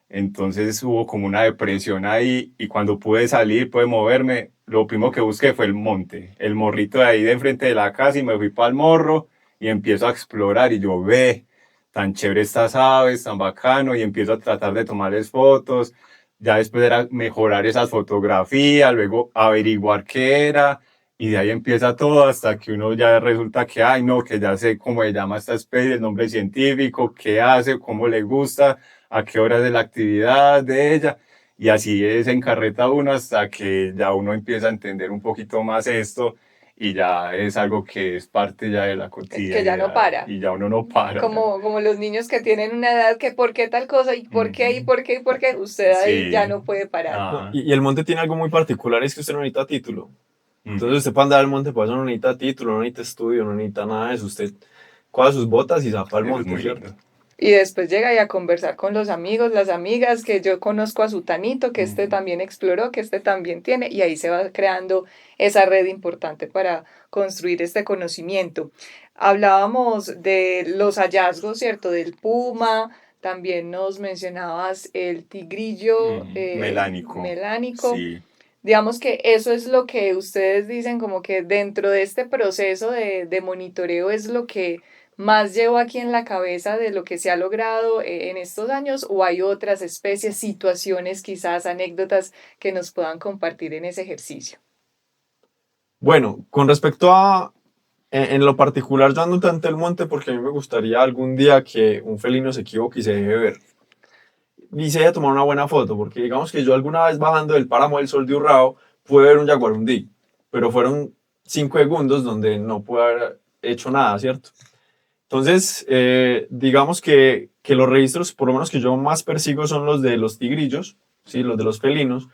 Entonces hubo como una depresión ahí y cuando pude salir, pude moverme, lo primero que busqué fue el monte, el morrito de ahí de enfrente de la casa y me fui para el morro y empiezo a explorar y yo ve, tan chévere estas aves, tan bacano y empiezo a tratar de tomarles fotos. Ya después era mejorar esas fotografías, luego averiguar qué era. Y de ahí empieza todo hasta que uno ya resulta que, ay no, que ya sé cómo se llama esta especie, el nombre científico, qué hace, cómo le gusta, a qué hora es de la actividad de ella. Y así se encarreta uno hasta que ya uno empieza a entender un poquito más esto y ya es algo que es parte ya de la cotidianidad. Que ya no para. Y ya uno no para. Como los niños que tienen una edad que por qué tal cosa y por qué y por qué y por qué, usted ahí Sí. ya no puede parar. Y el monte tiene algo muy particular, es que usted no necesita título. Entonces usted para andar al monte, pues no necesita título, no necesita estudio, no necesita nada de eso. Usted coge sus botas y se va para el Eso es monte, muy ¿cierto? lindo. Y después llega y a conversar con los amigos, las amigas, que yo conozco a Sutanito, que este también exploró, que este también tiene, y ahí se va creando esa red importante para construir este conocimiento. Hablábamos de los hallazgos, ¿cierto? Del puma, también nos mencionabas el tigrillo Melánico, melánico. sí. Digamos que eso es lo que ustedes dicen, como que dentro de este proceso de monitoreo es lo que más llevo aquí en la cabeza de lo que se ha logrado en estos años, o hay otras especies, situaciones, quizás anécdotas que nos puedan compartir en ese ejercicio. Bueno, con respecto a, en lo particular, yo ando tanto el monte porque a mí me gustaría algún día que un felino se equivoque y se deje ver. Y se haya tomado una buena foto, porque digamos que yo alguna vez bajando del páramo del Sol de Urrao pude ver un jaguarundí, pero fueron 5 segundos donde no pude haber hecho nada, ¿cierto? Entonces, digamos que los registros, por lo menos que yo más persigo, son los de los tigrillos, ¿sí? Los de los felinos,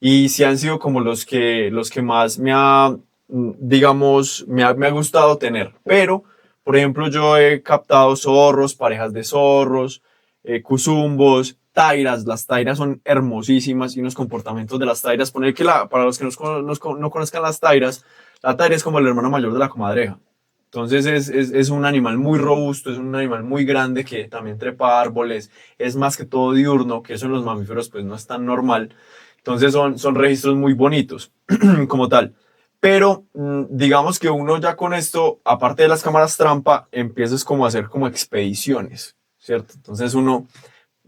y sí han sido como los que más me ha, digamos, me ha gustado tener. Pero, por ejemplo, yo he captado zorros, parejas de zorros, cuzumbos, tairas. Las tairas son hermosísimas y unos comportamientos de las tairas. Poner que para los que no conozcan las tairas, la taira es como el hermano mayor de la comadreja. Entonces es un animal muy robusto, es un animal muy grande que también trepa árboles, es más que todo diurno, que eso en los mamíferos pues no es tan normal. Entonces son registros muy bonitos como tal. Pero digamos que uno ya con esto, aparte de las cámaras trampa, empiezas como a hacer como expediciones, ¿cierto? Entonces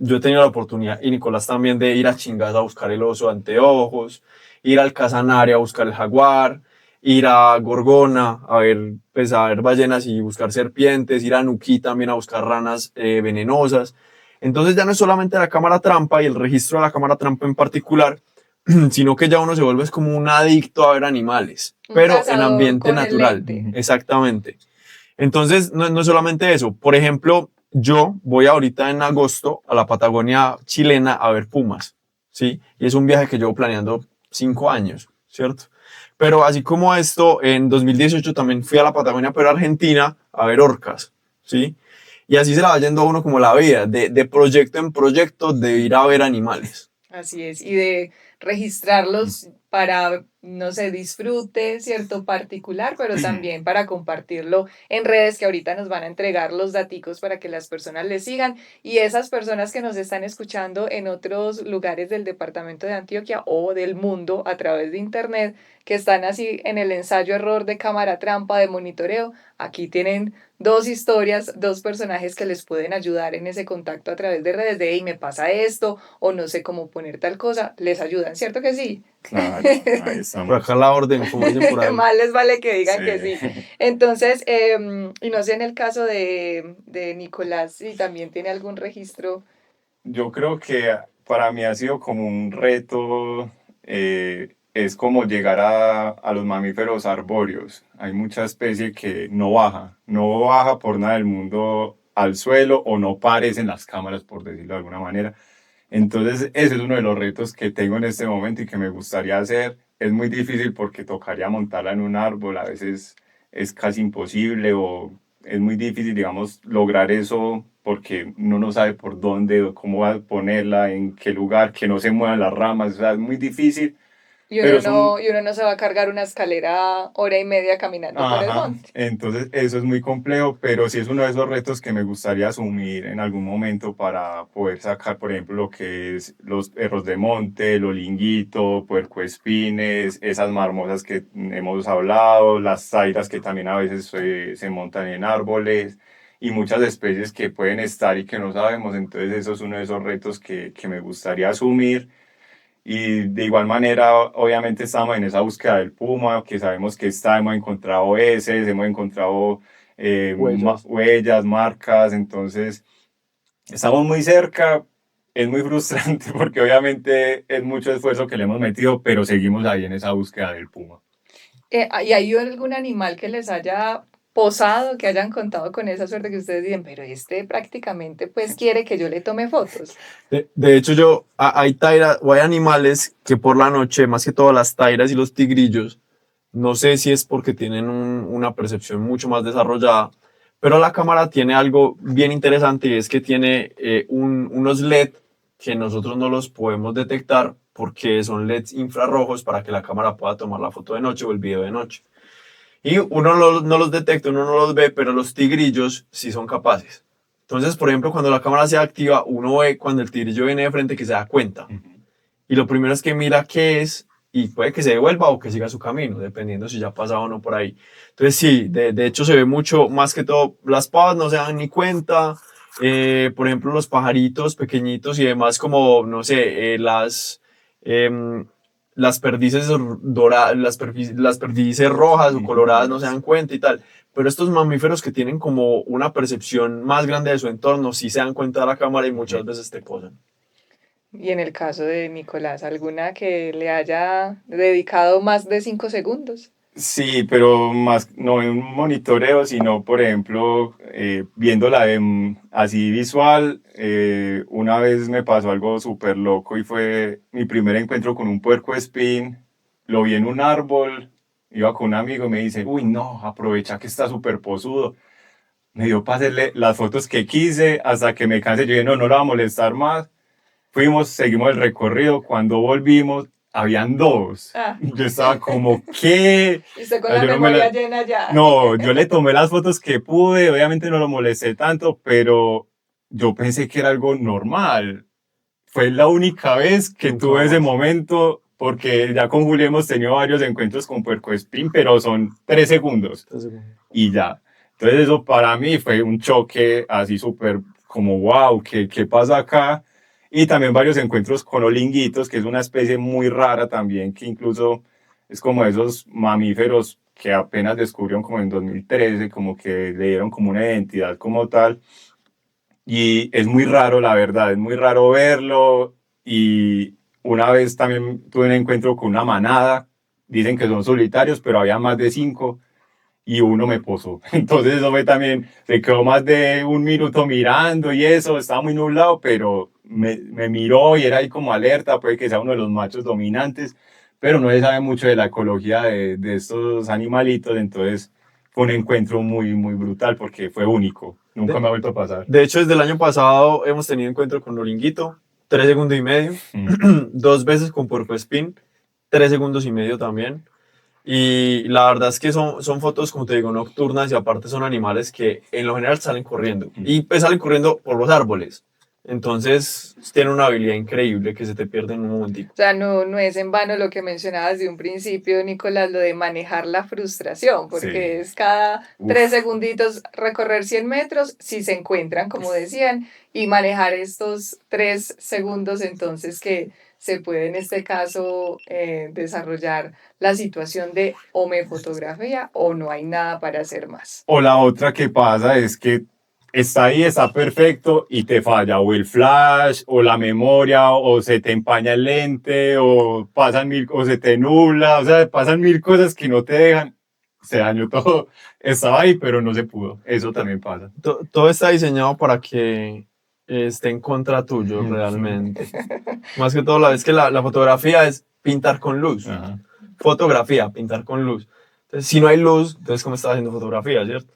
yo he tenido la oportunidad, y Nicolás también, de ir a Chingaza a buscar el oso de anteojos, ir al Casanare a buscar el jaguar, ir a Gorgona a ver, pues, a ver ballenas y buscar serpientes, ir a Nuquí también a buscar ranas venenosas. Entonces ya no es solamente la cámara trampa y el registro de la cámara trampa en particular, sino que ya uno se vuelve como un adicto a ver animales, Un pero en cazador ambiente con el natural, lente. exactamente. Entonces, no es solamente eso. Por ejemplo, yo voy ahorita en agosto a la Patagonia chilena a ver pumas, ¿sí? Y es un viaje que llevo planeando 5 años, ¿cierto? Pero así como esto, en 2018 también fui a la Patagonia, pero a Argentina, a ver orcas, ¿sí? Y así se la va yendo a uno como la vida, de proyecto en proyecto, de ir a ver animales. Así es, y de registrarlos para, no sé, disfrute, cierto, particular, pero también para compartirlo en redes que ahorita nos van a entregar los daticos para que las personas les sigan, y esas personas que nos están escuchando en otros lugares del departamento de Antioquia o del mundo a través de internet, que están así en el ensayo error de cámara trampa de monitoreo, aquí tienen dos historias, dos personajes que les pueden ayudar en ese contacto a través de redes de, hey, me pasa esto, o no sé cómo poner tal cosa, les ayudan, ¿cierto que sí? Claro, ahí Por estamos. acá la orden, como dicen por ahí. Más les vale que Sí. digan que sí. Entonces, y no sé en el caso de Nicolás, si también tiene algún registro. Yo creo que para mí ha sido como un reto, es como llegar a los mamíferos arbóreos. Hay mucha especie que no baja por nada del mundo al suelo o no aparece en las cámaras, por decirlo de alguna manera. Entonces, ese es uno de los retos que tengo en este momento y que me gustaría hacer. Es muy difícil porque tocaría montarla en un árbol, a veces es casi imposible o es muy difícil, digamos, lograr eso porque uno no sabe por dónde o cómo va a ponerla, en qué lugar, que no se muevan las ramas, o sea, es muy difícil, pero son. Y uno no se va a cargar una escalera hora y media caminando por el Ajá, monte. entonces eso es muy complejo, pero sí es uno de esos retos que me gustaría asumir en algún momento para poder sacar, por ejemplo, lo que es los perros de monte, el olinguito, puercoespines, esas marmosas que hemos hablado, las zairas que también a veces se montan en árboles y muchas especies que pueden estar y que no sabemos, entonces eso es uno de esos retos que me gustaría asumir. Y de igual manera, obviamente estamos en esa búsqueda del puma, que sabemos que está, hemos encontrado heces, hemos encontrado Huellas. huellas, marcas, entonces estamos muy cerca, es muy frustrante porque obviamente es mucho esfuerzo que le hemos metido, pero seguimos ahí en esa búsqueda del puma. ¿Y hay algún animal que les haya posado, que hayan contado con esa suerte que ustedes dicen, pero este prácticamente pues quiere que yo le tome fotos? De hecho, hay tairas o hay animales que por la noche, más que todo las tairas y los tigrillos, No sé si es porque tienen una percepción mucho más desarrollada, pero la cámara tiene algo bien interesante y es que tiene unos LED que nosotros no los podemos detectar porque son LEDs infrarrojos para que la cámara pueda tomar la foto de noche o el video de noche. Y uno no los detecta, uno no los ve, pero los tigrillos sí son capaces. Entonces, por ejemplo, cuando la cámara se activa, uno ve cuando el tigrillo viene de frente que se da cuenta. Y lo primero es que mira qué es y puede que se devuelva o que siga su camino, dependiendo si ya ha pasado o no por ahí. Entonces, sí, de hecho se ve mucho, más que todo, las pavas no se dan ni cuenta. Por ejemplo, los pajaritos pequeñitos y demás, como, no sé, las perdices doradas, las perdices rojas o coloradas no se dan cuenta y tal. Pero estos mamíferos que tienen como una percepción más grande de su entorno, sí se dan cuenta de la cámara y muchas veces te posan. Y en el caso de Nicolás, ¿alguna que le haya dedicado más de 5 segundos? Sí, pero más no en un monitoreo, sino por ejemplo, viéndola así visual, una vez me pasó algo súper loco y fue mi primer encuentro con un puercoespín. Lo vi en un árbol, iba con un amigo y me dice, uy, no, aprovecha que está súper posudo. Me dio para hacerle las fotos que quise hasta que me cansé. Yo dije, no, no la va a molestar más. Fuimos, seguimos el recorrido. Cuando volvimos, habían dos. Ah, Yo estaba como, ¿qué? y usted con O sea, la yo no me memoria la... llena ya. No, yo le tomé las fotos que pude, obviamente no lo molesté tanto, pero yo pensé que era algo normal. Fue la única vez que Nunca tuve ese más. momento, porque ya con Julio hemos tenido varios encuentros con puercoespín, pero son 3 segundos y ya. Entonces eso para mí fue un choque así súper como, wow, ¿qué pasa acá? Y también varios encuentros con olinguitos, que es una especie muy rara también, que incluso es como esos mamíferos que apenas descubrieron como en 2013, como que le dieron como una identidad como tal. Y es muy raro, la verdad, es muy raro verlo. Y una vez también tuve un encuentro con una manada, dicen que son solitarios, pero había más de 5 y uno me posó. Entonces eso fue también, se quedó más de un minuto mirando y eso, estaba muy nublado, pero me miró y era ahí como alerta, puede que sea uno de los machos dominantes, pero no se sabe mucho de la ecología de estos animalitos, entonces fue un encuentro muy, muy brutal porque fue único, nunca De, me ha vuelto a pasar. de hecho, desde el año pasado hemos tenido encuentro con Loringuito, 3 segundos y medio, dos veces con puercoespín, 3 segundos y medio también. Y la verdad es que son fotos, como te digo, nocturnas y aparte son animales que en lo general salen corriendo. Y pues salen corriendo por los árboles. Entonces tienen una habilidad increíble que se te pierde en un momentico. O sea, no, no es en vano lo que mencionabas de un principio, Nicolás, lo de manejar la frustración, Sí, porque es cada tres uf, segunditos recorrer 100 metros si se encuentran, como decían, y manejar estos 3 segundos entonces que se puede en este caso desarrollar la situación de o me fotografía o no hay nada para hacer más. o la otra que pasa es que está ahí, está perfecto y te falla o el flash o la memoria o se te empaña el lente o pasan mil o se te nubla, o sea, pasan mil cosas que no te dejan. Se dañó todo. Estaba ahí, pero no se pudo. Eso también pasa. Todo está diseñado para que esté en contra tuyo realmente. Más que todo, es que la fotografía es pintar con luz. Ajá. Fotografía, pintar con luz. Entonces, si no hay luz, entonces ¿cómo estás haciendo fotografía, cierto?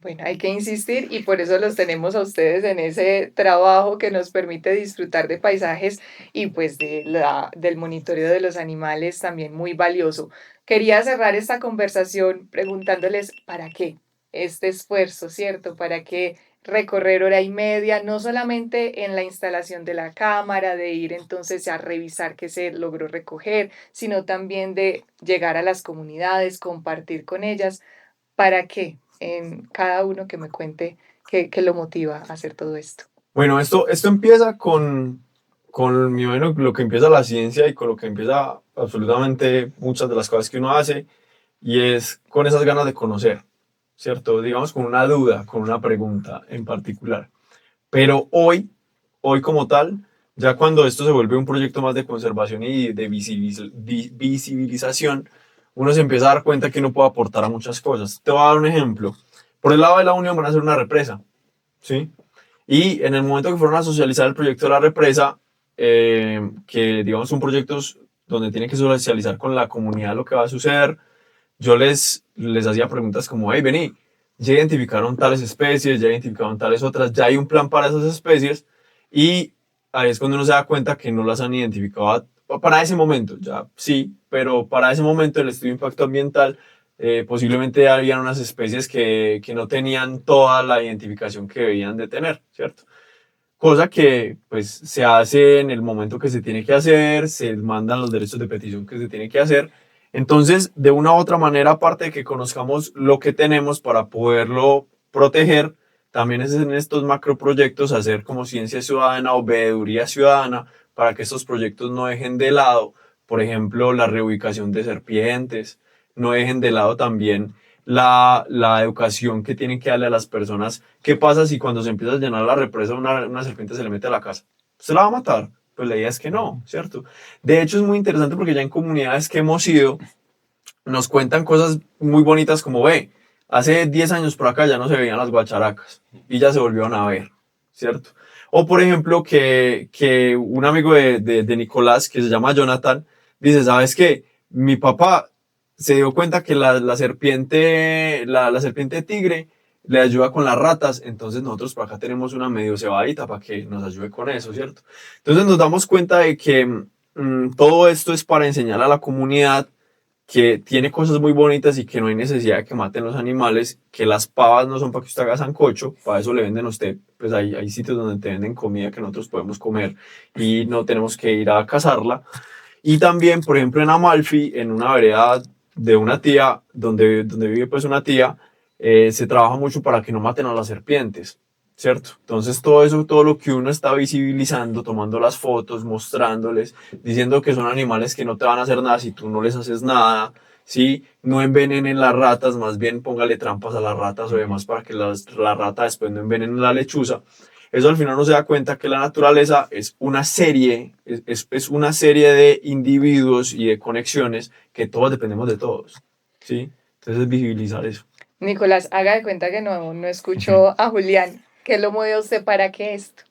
Bueno, hay que insistir y por eso los tenemos a ustedes en ese trabajo que nos permite disfrutar de paisajes y pues del monitoreo de los animales también muy valioso. Quería cerrar esta conversación preguntándoles para qué este esfuerzo, ¿cierto? ¿Para qué recorrer hora y media, no solamente en la instalación de la cámara, de ir entonces a revisar qué se logró recoger, sino también de llegar a las comunidades, compartir con ellas? ¿Para qué? En cada uno que me cuente qué lo motiva a hacer todo esto. Bueno, esto empieza con mi bueno, lo que empieza la ciencia y con lo que empieza absolutamente muchas de las cosas que uno hace, y es con esas ganas de conocer, ¿cierto? Digamos con una duda, con una pregunta en particular. Pero hoy como tal, ya cuando esto se vuelve un proyecto más de conservación y de visibilización, uno se empieza a dar cuenta que uno puede aportar a muchas cosas. Te voy a dar un ejemplo. Por el lado de la Unión van a hacer una represa, ¿sí? Y en el momento que fueron a socializar el proyecto de la represa, que digamos son proyectos donde tienen que socializar con la comunidad lo que va a suceder, yo les hacía preguntas como, hey, vení, ya identificaron tales especies, ya identificaron tales otras, ya hay un plan para esas especies, y ahí es cuando uno se da cuenta que no las han identificado para ese momento, ya sí, pero para ese momento el estudio de impacto ambiental posiblemente habían unas especies que no tenían toda la identificación que debían de tener, ¿cierto? Cosa que pues se hace en el momento que se tiene que hacer, se mandan los derechos de petición que se tiene que hacer. Entonces, de una u otra manera, aparte de que conozcamos lo que tenemos para poderlo proteger, también es en estos macroproyectos hacer como ciencia ciudadana o veeduría ciudadana para que estos proyectos no dejen de lado, por ejemplo, la reubicación de serpientes, no dejen de lado también la educación que tienen que darle a las personas. ¿Qué pasa si cuando se empieza a llenar la represa una serpiente se le mete a la casa? ¿Usted la va a matar? Pues la idea es que no, ¿cierto? De hecho es muy interesante porque ya en comunidades que hemos ido nos cuentan cosas muy bonitas como, ve, hace 10 años por acá ya no se veían las guacharacas y ya se volvieron a ver, ¿cierto? O por ejemplo que un amigo de Nicolás que se llama Jonathan dice, ¿sabes qué? Mi papá se dio cuenta que la serpiente tigre le ayuda con las ratas, entonces nosotros por acá tenemos una medio cebadita para que nos ayude con eso, ¿cierto? Entonces nos damos cuenta de que todo esto es para enseñar a la comunidad que tiene cosas muy bonitas y que no hay necesidad de que maten los animales, que las pavas no son para que usted haga sancocho, para eso le venden a usted, pues hay sitios donde te venden comida que nosotros podemos comer y no tenemos que ir a cazarla. Y también, por ejemplo, en Amalfi, en una vereda de una tía, donde vive pues una tía, se trabaja mucho para que no maten a las serpientes, ¿cierto? Entonces todo eso, todo lo que uno está visibilizando, tomando las fotos, mostrándoles, diciendo que son animales que no te van a hacer nada si tú no les haces nada, ¿sí? No envenenen las ratas, más bien póngale trampas a las ratas o demás para que la rata después no envenene la lechuza. Eso al final no se da cuenta que la naturaleza es una serie, es una serie de individuos y de conexiones que todos dependemos de todos, ¿sí? Entonces es visibilizar eso. Nicolás, haga de cuenta que no escuchó a Julián. ¿Qué lo mueve a usted para que esto?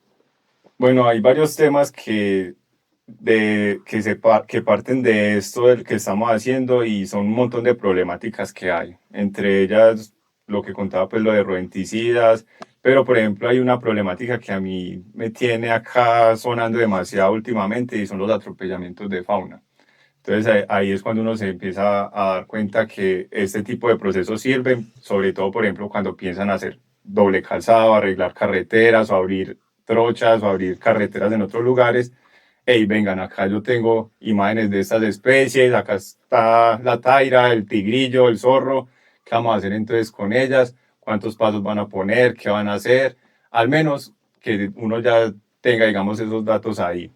Bueno, hay varios temas que parten de esto del que estamos haciendo y son un montón de problemáticas que hay. Entre ellas, lo que contaba, pues lo de rodenticidas, pero por ejemplo hay una problemática que a mí me tiene acá sonando demasiado últimamente y son los atropellamientos de fauna. Entonces ahí es cuando uno se empieza a dar cuenta que este tipo de procesos sirven, sobre todo, por ejemplo, cuando piensan hacer doble calzado, arreglar carreteras o abrir trochas o abrir carreteras en otros lugares. Hey, vengan, acá yo tengo imágenes de estas especies, acá está la taira, el tigrillo, el zorro. ¿Qué vamos a hacer entonces con ellas? ¿Cuántos pasos van a poner? ¿Qué van a hacer? Al menos que uno ya tenga, digamos, esos datos ahí.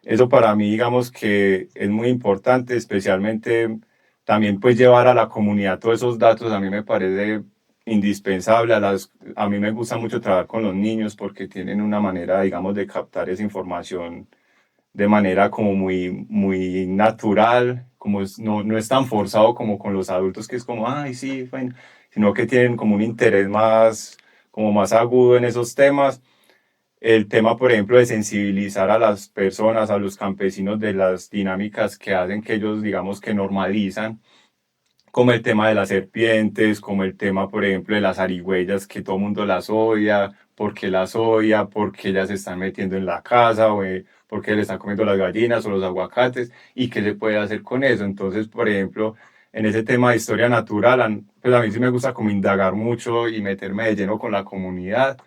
Eso para mí, digamos que es muy importante, especialmente también pues llevar a la comunidad todos esos datos, a mí me parece indispensable. A mí me gusta mucho trabajar con los niños porque tienen una manera, digamos, de captar esa información de manera como muy natural, como no es tan forzado como con los adultos, que es como, ay, sí, bueno, sino que tienen como un interés más, como más agudo en esos temas. El tema, por ejemplo, de sensibilizar a las personas, a los campesinos de las dinámicas que hacen que ellos, digamos, que normalizan, como el tema de las serpientes, como el tema, por ejemplo, de las zarigüeyas, que todo el mundo las odia, porque ellas se están metiendo en la casa, o porque le están comiendo las gallinas o los aguacates, y qué se puede hacer con eso. Entonces, por ejemplo, en ese tema de historia natural, pues a mí sí me gusta como indagar mucho y meterme de lleno con la comunidad,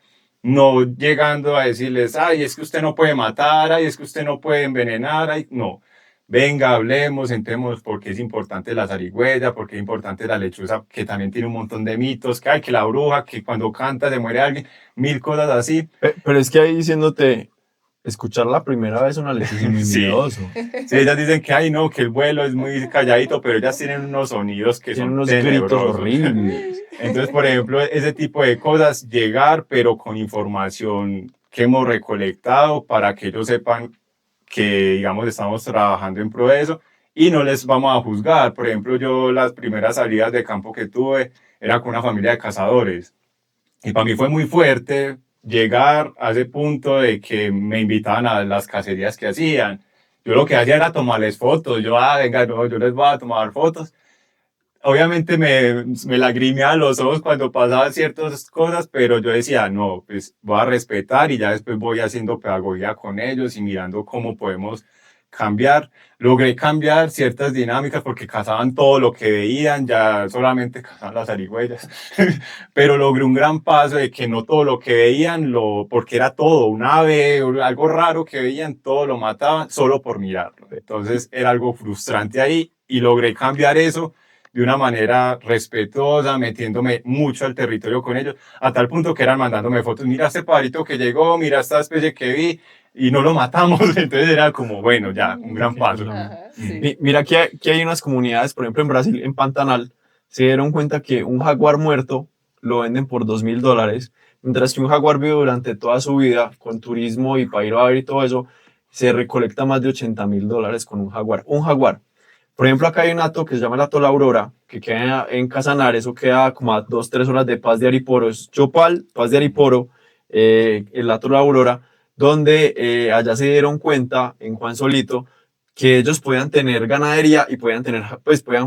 no llegando a decirles, ay, es que usted no puede matar, ay, es que usted no puede envenenar, ay, no. Venga, hablemos, entremos porque es importante la zarigüeya, porque es importante la lechuza, que también tiene un montón de mitos, que hay que la bruja, que cuando canta se muere alguien, mil cosas así. Pero es que ahí diciéndote, escuchar la primera vez una lechuza es muy Sí, miedoso. sí, ellas dicen que, ay, no, que el vuelo es muy calladito, pero ellas tienen unos sonidos que Tienen son unos gritos tenebrosos. horribles. Entonces, por ejemplo, ese tipo de cosas, llegar, pero con información que hemos recolectado para que ellos sepan que, digamos, estamos trabajando en pro de eso y no les vamos a juzgar. Por ejemplo, yo las primeras salidas de campo que tuve era con una familia de cazadores y para mí fue muy fuerte llegar a ese punto de que me invitaban a las cacerías que hacían. Yo lo que hacía era tomarles fotos. Yo, venga, no, yo les voy a tomar fotos. obviamente me lagrimeaban los ojos cuando pasaban ciertas cosas, pero yo decía, no, pues voy a respetar y ya después voy haciendo pedagogía con ellos y mirando cómo podemos cambiar. Logré cambiar ciertas dinámicas porque cazaban todo lo que veían, ya solamente cazaban las zarigüeyas, pero logré un gran paso de que no todo lo que veían, porque era todo, un ave, algo raro que veían, todo lo mataban solo por mirarlo. Entonces era algo frustrante ahí y logré cambiar eso de una manera respetuosa, metiéndome mucho al territorio con ellos, a tal punto que eran mandándome fotos, mira este pajarito que llegó, mira esta especie que vi, y no lo matamos, entonces era como, bueno, ya, un gran paso. Ajá, sí. Mira que hay unas comunidades, por ejemplo en Brasil, en Pantanal, se dieron cuenta que un jaguar muerto lo venden por $2.000, mientras que un jaguar vivo durante toda su vida, con turismo y para ir a ver y todo eso, se recolecta más de $80.000 con un jaguar. Un jaguar. Por ejemplo, acá hay un hato que se llama el hato La Aurora, que queda en Casanare, eso queda como a 2, 3 horas de Paz de Ariporo, es Chopal, Paz de Ariporo, el hato La Aurora, donde allá se dieron cuenta, en Juan Solito, que ellos podían tener ganadería y podían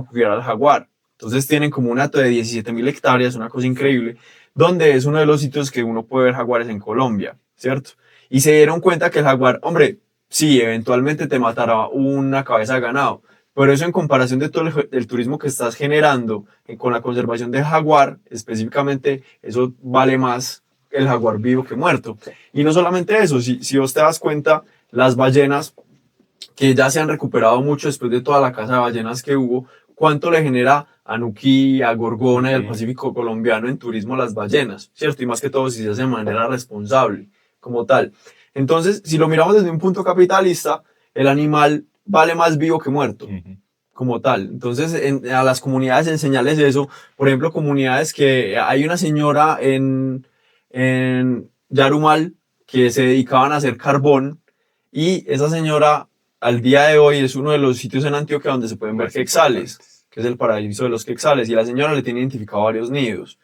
cuidar al jaguar. Entonces tienen como un hato de 17.000 hectáreas, una cosa increíble, donde es uno de los sitios que uno puede ver jaguares en Colombia, ¿cierto? Y se dieron cuenta que el jaguar, hombre, sí, eventualmente te matará una cabeza de ganado, pero eso en comparación de todo el turismo que estás generando con la conservación del jaguar, específicamente, eso vale más el jaguar vivo que muerto. Y no solamente eso, si vos te das cuenta, las ballenas, que ya se han recuperado mucho después de toda la caza de ballenas que hubo, ¿cuánto le genera a Nuquí, a Gorgona y al Pacífico colombiano en turismo las ballenas? ¿Cierto? Y más que todo si se hace de manera responsable, como tal. Entonces, si lo miramos desde un punto capitalista, el animal vale más vivo que muerto, como tal. Entonces, a las comunidades enseñarles eso. Por ejemplo, comunidades que hay una señora en Yarumal que se dedicaban a hacer carbón y esa señora al día de hoy es uno de los sitios en Antioquia donde se pueden ver quetzales, que es el paraíso de los quetzales, y la señora le tiene identificado varios nidos.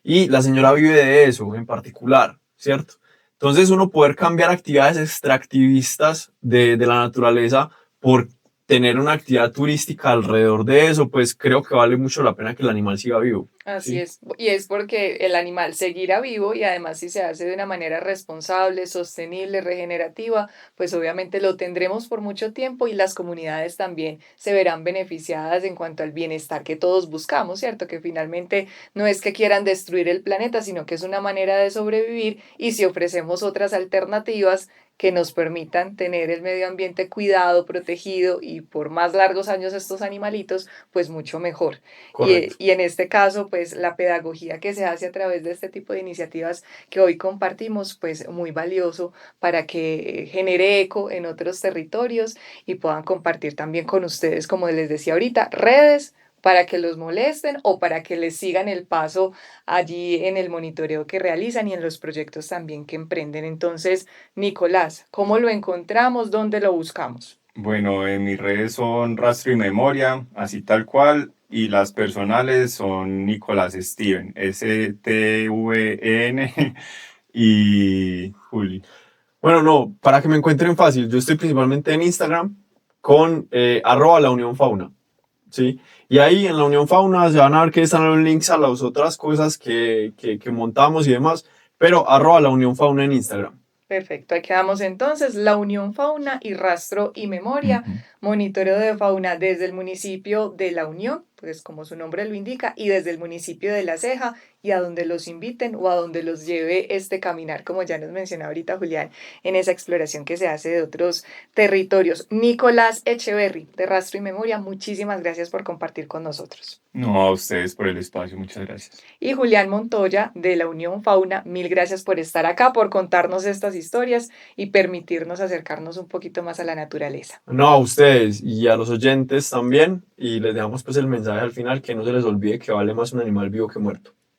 Y la señora vive de eso en particular, ¿cierto? Entonces uno poder cambiar actividades extractivistas de la naturaleza por tener una actividad turística alrededor de eso, pues creo que vale mucho la pena que el animal siga vivo. Así ¿Sí? es, y es porque el animal seguirá vivo y además si se hace de una manera responsable, sostenible, regenerativa, pues obviamente lo tendremos por mucho tiempo y las comunidades también se verán beneficiadas en cuanto al bienestar que todos buscamos, ¿cierto? Que finalmente no es que quieran destruir el planeta, sino que es una manera de sobrevivir y si ofrecemos otras alternativas que nos permitan tener el medio ambiente cuidado, protegido y por más largos años estos animalitos, pues mucho mejor. Correcto. Y en este caso, pues la pedagogía que se hace a través de este tipo de iniciativas que hoy compartimos, pues muy valioso para que genere eco en otros territorios y puedan compartir también con ustedes, como les decía ahorita, redes para que los molesten o para que les sigan el paso allí en el monitoreo que realizan y en los proyectos también que emprenden. Entonces, Nicolás, ¿cómo lo encontramos? ¿Dónde lo buscamos? Bueno, en mis redes son Rastro y Memoria, así tal cual, y las personales son Nicolás Steven, Stven y Juli. Bueno, no, para que me encuentren fácil, yo estoy principalmente en Instagram con @la Unión Fauna, ¿sí? Y ahí en la Unión Fauna se van a ver que están los links a las otras cosas que montamos y demás, pero @la Unión Fauna en Instagram. Perfecto, ahí quedamos entonces, la Unión Fauna y Rastro y Memoria, monitoreo de fauna desde el municipio de La Unión, pues como su nombre lo indica, y desde el municipio de La Ceja, y a donde los inviten o a donde los lleve este caminar, como ya nos mencionaba ahorita Julián, en esa exploración que se hace de otros territorios. Nicolás Echeverry, de Rastro y Memoria, muchísimas gracias por compartir con nosotros. No, a ustedes por el espacio, muchas gracias. Y Julián Montoya, de la Unión Fauna, mil gracias por estar acá, por contarnos estas historias y permitirnos acercarnos un poquito más a la naturaleza. No, a ustedes y a los oyentes también, y les dejamos pues el mensaje al final que no se les olvide que vale más un animal vivo que muerto.